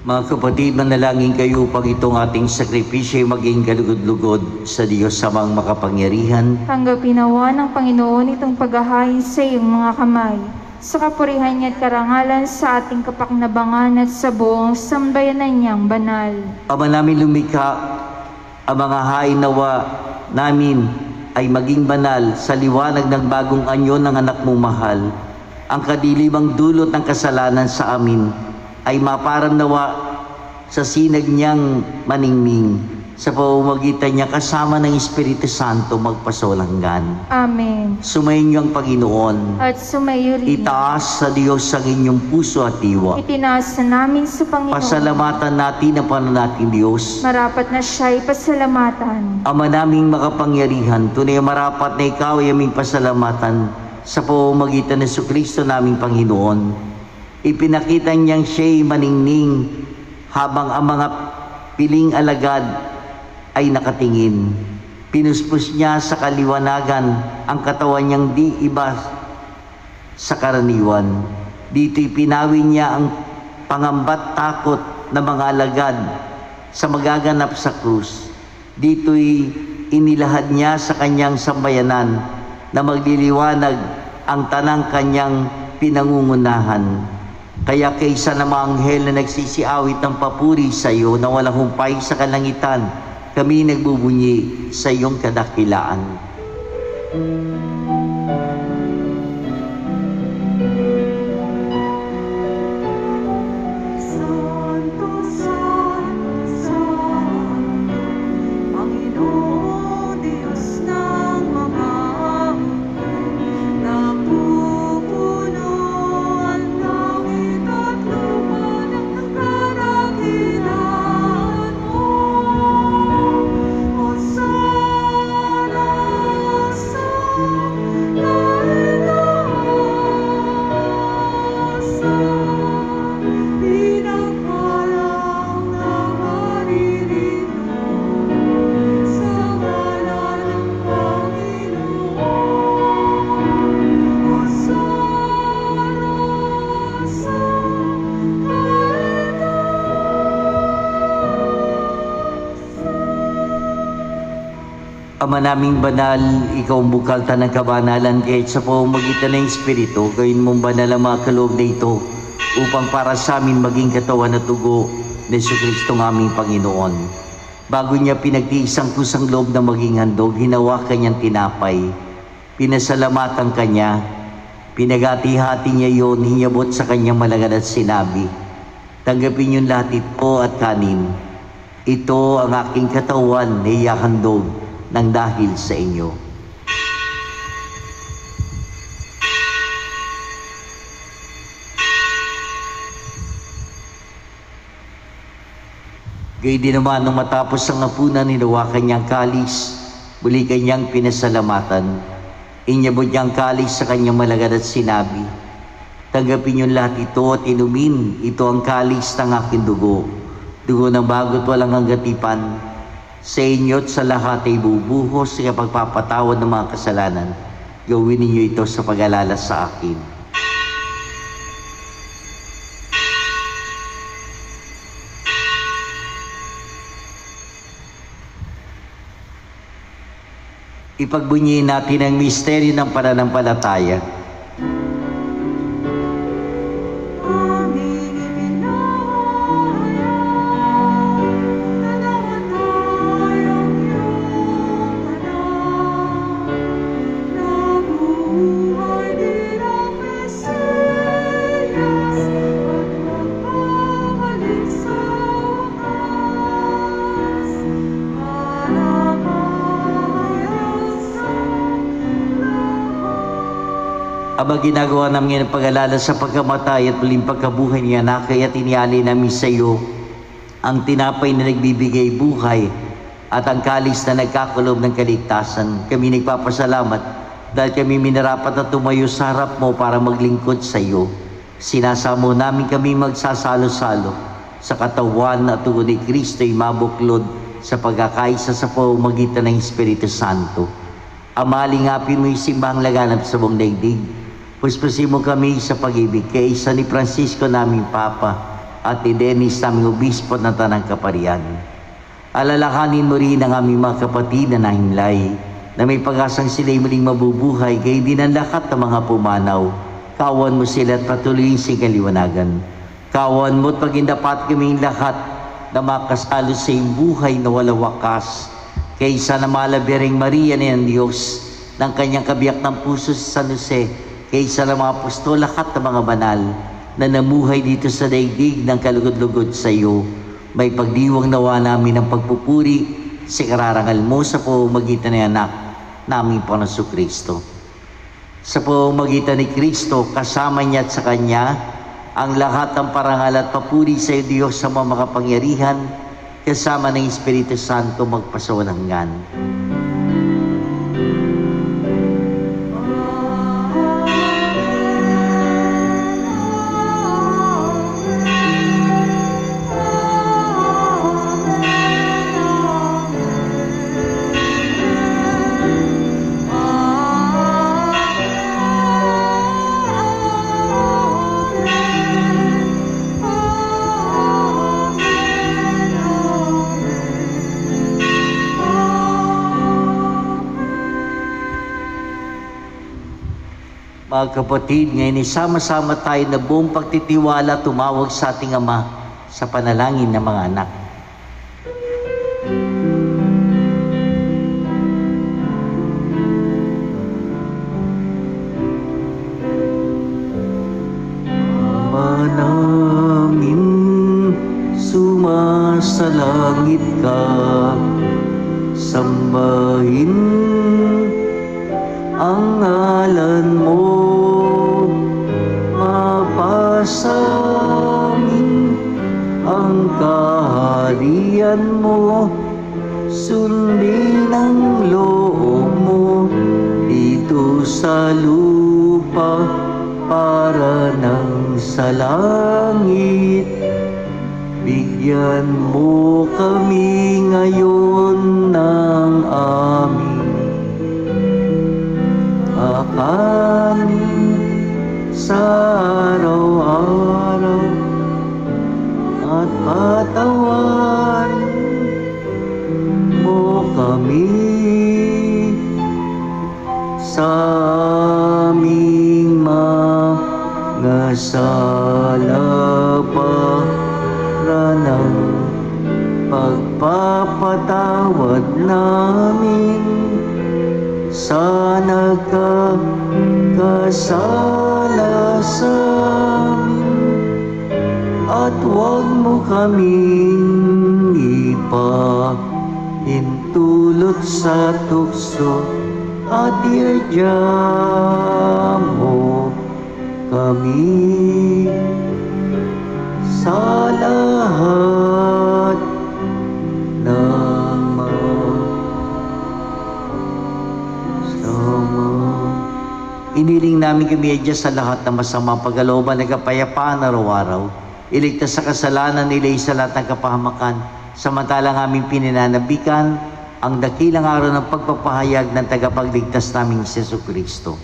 [SPEAKER 3] Mga kapatid, manalangin kayo upang itong ating sakripisyo ay maging kalugod-lugod sa Diyos samang makapangyarihan.
[SPEAKER 2] Tanggapin nawa ng Panginoon itong paghahain sa iyong mga kamay, sa kapurihan niya at karangalan sa ating kapakinabangan at sa buong sambayanan niyang banal.
[SPEAKER 3] Ama namin lumikha, ang mga hain nawa namin ay maging banal sa liwanag ng bagong anyo ng anak mong mahal. Ang kadilibang dulot ng kasalanan sa amin ay maparam nawa sa sinag niyang maningning, sa pamamagitan niya kasama ng Espiritu Santo magpasawalang-hanggan.
[SPEAKER 2] Amen.
[SPEAKER 3] Sumayin niyo ang Panginoon.
[SPEAKER 2] At sumayo rin.
[SPEAKER 3] Itaas sa Diyos ang inyong puso at diwa.
[SPEAKER 2] Itinaas na namin sa Panginoon.
[SPEAKER 3] Pasalamatan natin ang pananating Diyos.
[SPEAKER 2] Marapat na siya'y pasalamatan.
[SPEAKER 3] Ama naming makapangyarihan, tunay marapat na ikaw ay aming pasalamatan sa pamamagitan ng Jesucristo naming Panginoon. Ipinakita niyang siya'y maningning habang ang mga piling alagad ay nakatingin. Pinuspos niya sa kaliwanagan ang katawan niyang di iba sa karaniwan. Dito'y pinawin niya ang pangambat takot ng mga alagad sa magaganap sa krus. Dito'y inilahad niya sa kanyang sambayanan na magliliwanag ang tanang kanyang pinangungunahan. Kaya kaysa na mga anghel na nagsisiawit ng papuri sa iyo na walang humpay sa kalangitan, kami nagbubunyi sa iyong kadakilaan. Ama naming banal, ikaw ang bukalta ng kabanalan, kahit sa pamamagitan ng Espiritu, gawin mong banal ang mga kaloob na ito, upang para sa amin maging katawan at dugo ni Jesucristo ng aming Panginoon. Bago niya pinagtiisang kusang loob na maging handog, hinawakan niyang tinapay, pinasalamatan kanya, pinagati-hati niya yon, hinyabot sa kanyang malagan at sinabi, tanggapin niyo lahat ito at kanin. Ito ang aking katawan na ihahandog ng dahil sa inyo. Gayun din naman nung matapos ang hapunan, hinawakan niyang kalis, muli kanyang pinasalamatan. Inyabot niyang kalis sa kanyang malagad at sinabi, tanggapin niyo lahat ito at inumin, ito ang kalis ng aking dugo, dugo ng bago't walang hangatipan. Sa inyo at sa lahat ay bubuhos sa pagpapatawad ng mga kasalanan. Gawin ninyo ito sa pag-alala sa akin. Ipagbunyiin natin ang misteryo ng pananampalataya. Aba, ginagawa namin ang pag-alala sa pagkamatay at muling pagkabuhay niya na kaya tiniali namin sa iyo ang tinapay na nagbibigay buhay at ang kalis na nagkakalob ng kaligtasan. Kami nagpapasalamat dahil kami minarapat na tumayo sa harap mo para maglingkod sa iyo. Sinasamo namin kami magsasalo-salo sa katawan at dugo ni Kristo'y mabuklod sa pagkakaisa sa pamamagitan ng Espiritu Santo. Ama, lingapin mo yung simbahang laganap sa buong daigdig. Puspusin mo kami sa pag-ibig kay isa ni Francisco naming Papa at ni Dennis naming Obispo ng Tanang Kaparian. Alalahanin mo rin ang aming mga kapatid na nahimlay na may pag-asang sila'y muling mabubuhay kay din ang lahat ng mga pumanaw. Kawan mo sila at patuloyin sa kaliwanagan. Kawan mo at pagindapat kaming lahat na makasalo sa iyong buhay na walang wakas. Kaysa na malabiring Maria na ng Diyos ng kanyang kabiyak ng puso sa San Jose, kaysa ng mga apostol, lahat ng mga banal na namuhay dito sa daigdig ng kalugod-lugod sa iyo, may pagdiwang nawa namin ng pagpupuri sa kararangal mo sa pamamagitan ng anak naming Panginoong Kristo. Sa pamamagitan ni Kristo, kasama niya at sa kanya, ang lahat ng parangal at papuri sa iyo, Diyos sa mga makapangyarihan, kasama ng Espiritu Santo magpasawalang hanggan. Mga kapatid, ngayon isama-sama tayo na buong pagtitiwala tumawag sa ating Ama sa panalangin ng mga anak. Ama namin, sumasalangit ka, sambahin ang ngalan mo, mapasamin ang kaharian mo, sundin ang loob mo dito sa lupa para nang sa langit. Bigyan mo kami ngayon ng aming kakanin sa araw-araw, at patawarin mo kami sa aming mga sala para ng pagpapatawad namin sa nagkakasala sa amin, at huwag mo kaming ipahintulot sa tukso, at iadya mo kami sa lahat ng iniling namin kami adya sa lahat ng masamang pagkalooban ng kapayapaan araw-araw. Iligtas sa kasalanan, nilay sa lahat ng kapahamakan, samantalang aming pinananabikan ang dakilang araw ng pagpapahayag ng tagapagligtas naming si Jesucristo.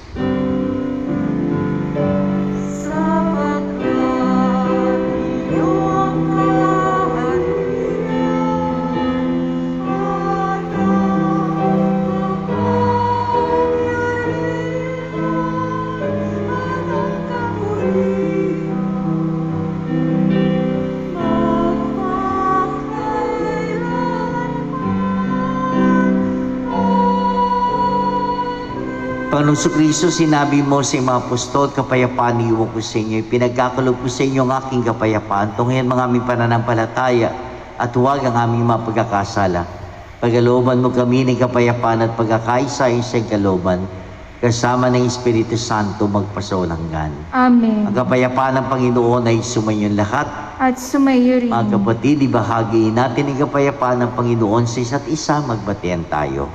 [SPEAKER 3] Panginoong Jesucristo, sinabi mo sa mga apostol, kapayapaan iwan ko sa inyo. Pinagkakalob ko sa inyo ang aking kapayapaan. Tunghayan mga aming pananampalataya at huwag ang aming mga pagkakasala. Pagkalooban mo kami ng kapayapaan at pagkakaisa sa kalooban, kasama ng Espiritu Santo magpasawalang hanggan. Amen. Ang kapayapaan ng Panginoon ay sumayo lahat.
[SPEAKER 2] At sumayo rin.
[SPEAKER 3] Mga kapatid, ibahagi natin ang kapayapaan ng Panginoon sa isa't isa, magbatian tayo.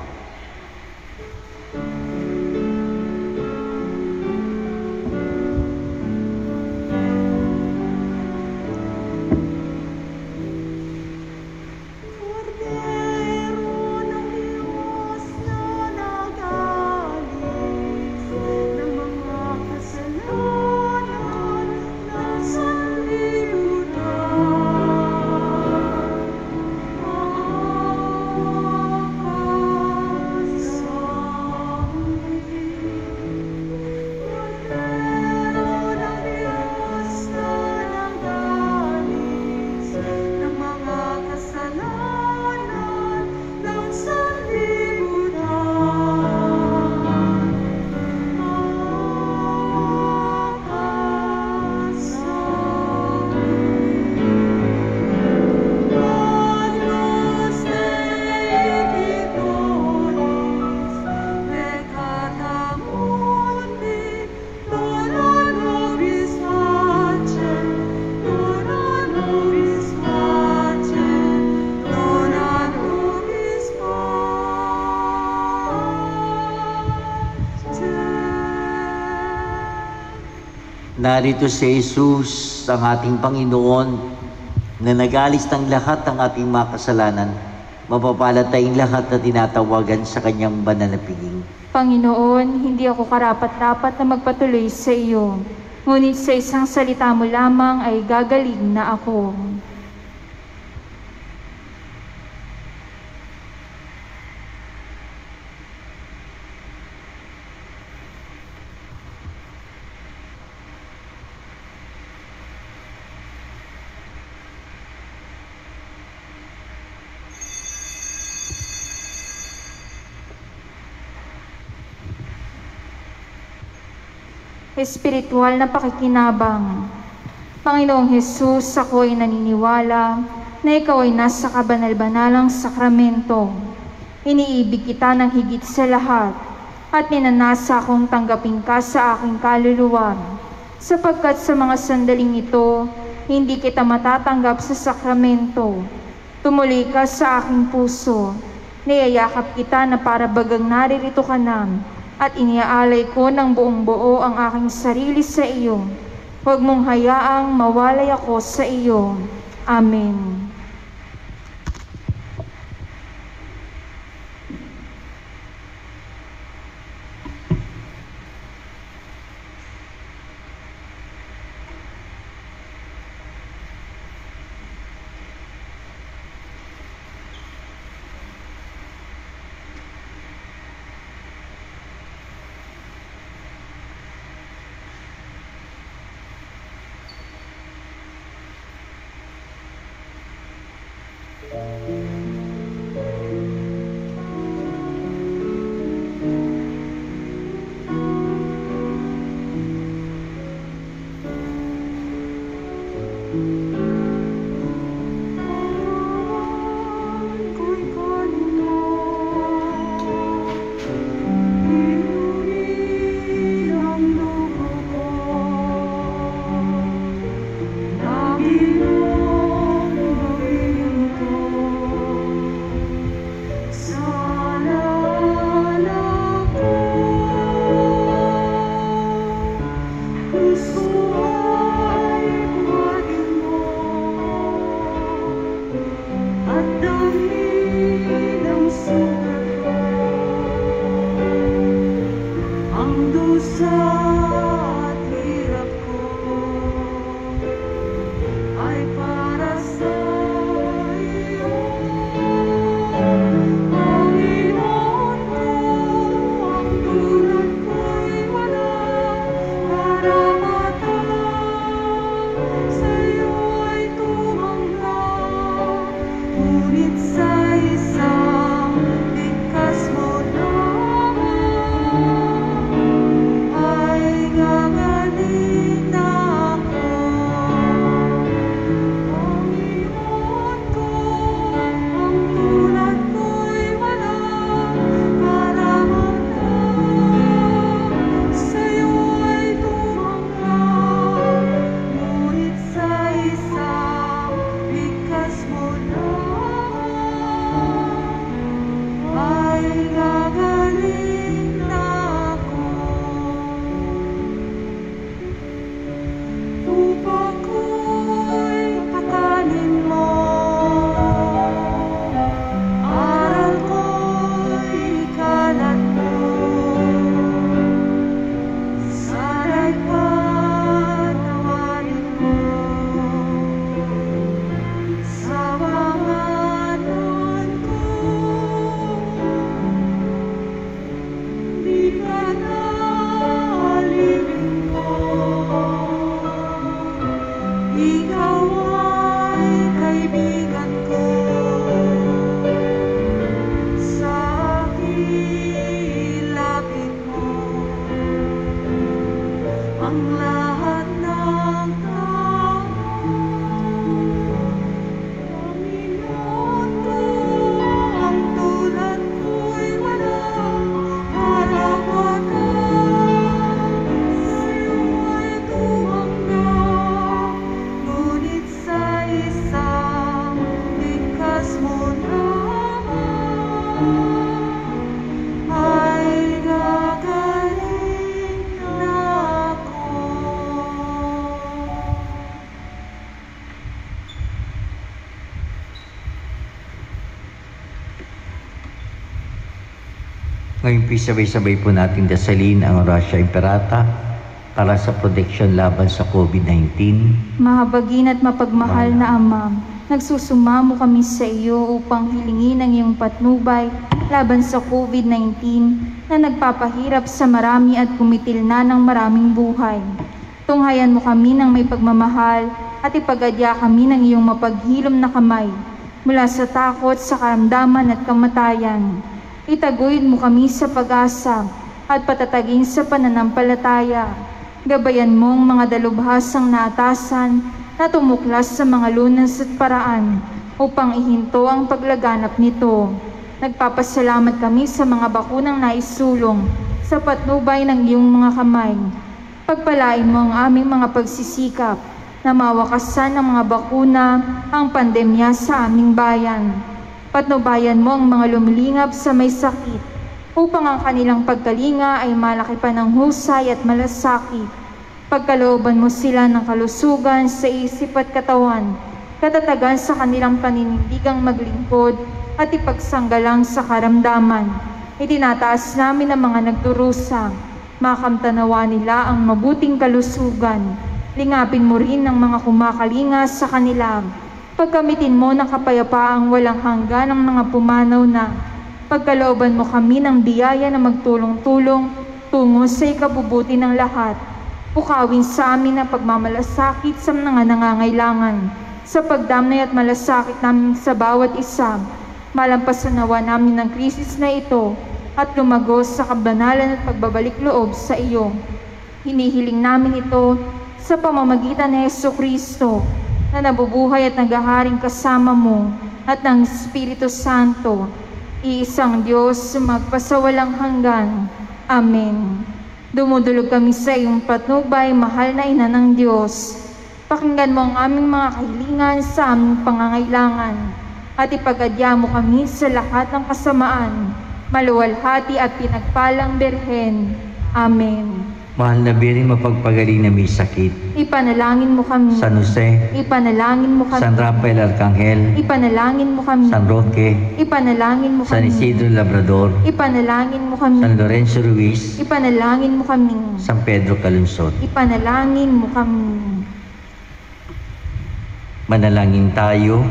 [SPEAKER 3] Narito si Jesus, ang ating Panginoon, na nag-alis ng lahat ng ating mga kasalanan. Mapapalad tayong lahat na tinatawagan sa kanyang banal na piging.
[SPEAKER 2] Panginoon, hindi ako karapat-dapat na magpatuloy sa iyo. Ngunit sa isang salita mo lamang ay gagaling na ako. espiritual na pakikinabang. Panginoong Hesus, ako'y naniniwala na ikaw ay nasa kabanal-banalang sakramento. Iniibig kita ng higit sa lahat at ninanasa akong tanggapin ka sa aking kaluluwa. Sapagkat sa mga sandaling ito, hindi kita matatanggap sa sakramento. Tumuli ka sa aking puso. Niyayakap kita na para bagang naririto ka na at iniaalay ko ng buong buo ang aking sarili sa iyo. Huwag mong hayaang mawalay ako sa iyo. Amen.
[SPEAKER 3] Ngayon po sabay-sabay po natin dasalin ang Orasya Imperata para sa proteksyon laban sa COVID-19.
[SPEAKER 2] Mahabagin at mapagmahal na Ama, nagsusumamo kami sa iyo upang hilingin ang iyong patnubay laban sa COVID-19 na nagpapahirap sa marami at kumitil na ng maraming buhay. Tunghayan mo kami ng may pagmamahal at ipagadya kami ng iyong mapaghilom na kamay mula sa takot, sa karamdaman at kamatayan. Itaguyod mo kami sa pag-asa at patatagin sa pananampalataya. Gabayan mong mga dalubhasang naatasan na tumuklas sa mga lunas at paraan upang ihinto ang paglaganap nito. Nagpapasalamat kami sa mga bakunang naisulong sa patnubay ng iyong mga kamay. Pagpalain mo ang aming mga pagsisikap na mawakasan ng mga bakuna ang pandemya sa aming bayan. Patnubayan mo ang mga lumilingap sa may sakit upang ang kanilang pagkalinga ay malaki pa ng husay at malasakit. Pagkalooban mo sila ng kalusugan sa isip at katawan, katatagan sa kanilang paninindigang maglingkod at ipagsanggalang sa karamdaman. Itinataas namin ang mga nagdurusa, makamtanawa nila ang mabuting kalusugan. Lingapin mo rin ang mga kumakalinga sa kanila. Pagkamitin mo ng kapayapaang walang hanggan ang mga pumanaw na. Pagkalooban mo kami ng biyaya na magtulong-tulong tungo sa ikabubuti ng lahat. Pukawin sa amin ang pagmamalasakit sa mga nangangailangan. Sa pagdamnay at malasakit namin sa bawat isa, malampasan nawa namin ang krisis na ito at lumagos sa kabanalan at pagbabalik loob sa iyo. Hinihiling namin ito sa pamamagitan ni Jesucristo na nabubuhay at naghaharing kasama mo at ng Espiritu Santo, iisang Diyos magpasawalang hanggan. Amen. Dumudulog kami sa iyong patnubay, mahal na Ina ng Diyos. Pakinggan mo ang aming mga kahilingan sa aming pangangailangan at ipagadya mo kami sa lahat ng kasamaan, maluwalhati at pinagpalang Birhen. Amen.
[SPEAKER 3] Mahal na Birhen, mapagpagaling na may sakit.
[SPEAKER 2] Ipanalangin mo kami.
[SPEAKER 3] San Jose,
[SPEAKER 2] Ipanalangin mo kami.
[SPEAKER 3] San Rafael Arcangel,
[SPEAKER 2] Ipanalangin mo kami.
[SPEAKER 3] San Roque,
[SPEAKER 2] Ipanalangin mo
[SPEAKER 3] San
[SPEAKER 2] kami.
[SPEAKER 3] Isidro Labrador,
[SPEAKER 2] Ipanalangin mo kami.
[SPEAKER 3] San Lorenzo Ruiz,
[SPEAKER 2] Ipanalangin mo kami.
[SPEAKER 3] San Pedro Calungsod.
[SPEAKER 2] Ipanalangin mo kami.
[SPEAKER 3] Manalangin tayo.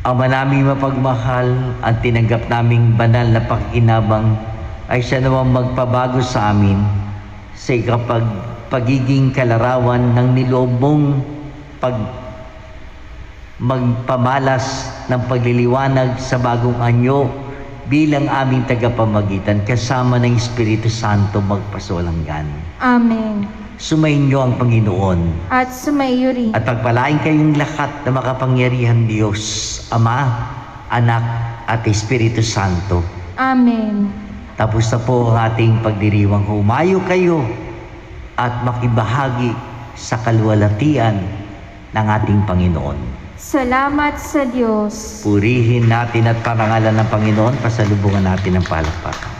[SPEAKER 3] Ama naming mapagmahal, ang tinanggap naming banal na pakikinabang ay siya naman magpabago sa amin sa pagiging kalarawan ng niloob mong magpamalas ng pagliliwanag sa bagong anyo bilang aming tagapamagitan kasama ng Espiritu Santo magpasawalang-hanggan.
[SPEAKER 2] Amen.
[SPEAKER 3] Sumainyo ang Panginoon.
[SPEAKER 2] At sumaiyo rin.
[SPEAKER 3] At pagpalain kayong lahat na makapangyarihan Diyos, Ama, Anak, at Espiritu Santo.
[SPEAKER 2] Amen.
[SPEAKER 3] Tapos na po ang ating pagdiriwang. Humayo kayo at makibahagi sa kaluwalhatian ng ating Panginoon.
[SPEAKER 2] Salamat sa Diyos.
[SPEAKER 3] Purihin natin at parangalan ng Panginoon, pasalubungan natin ng palakpakan.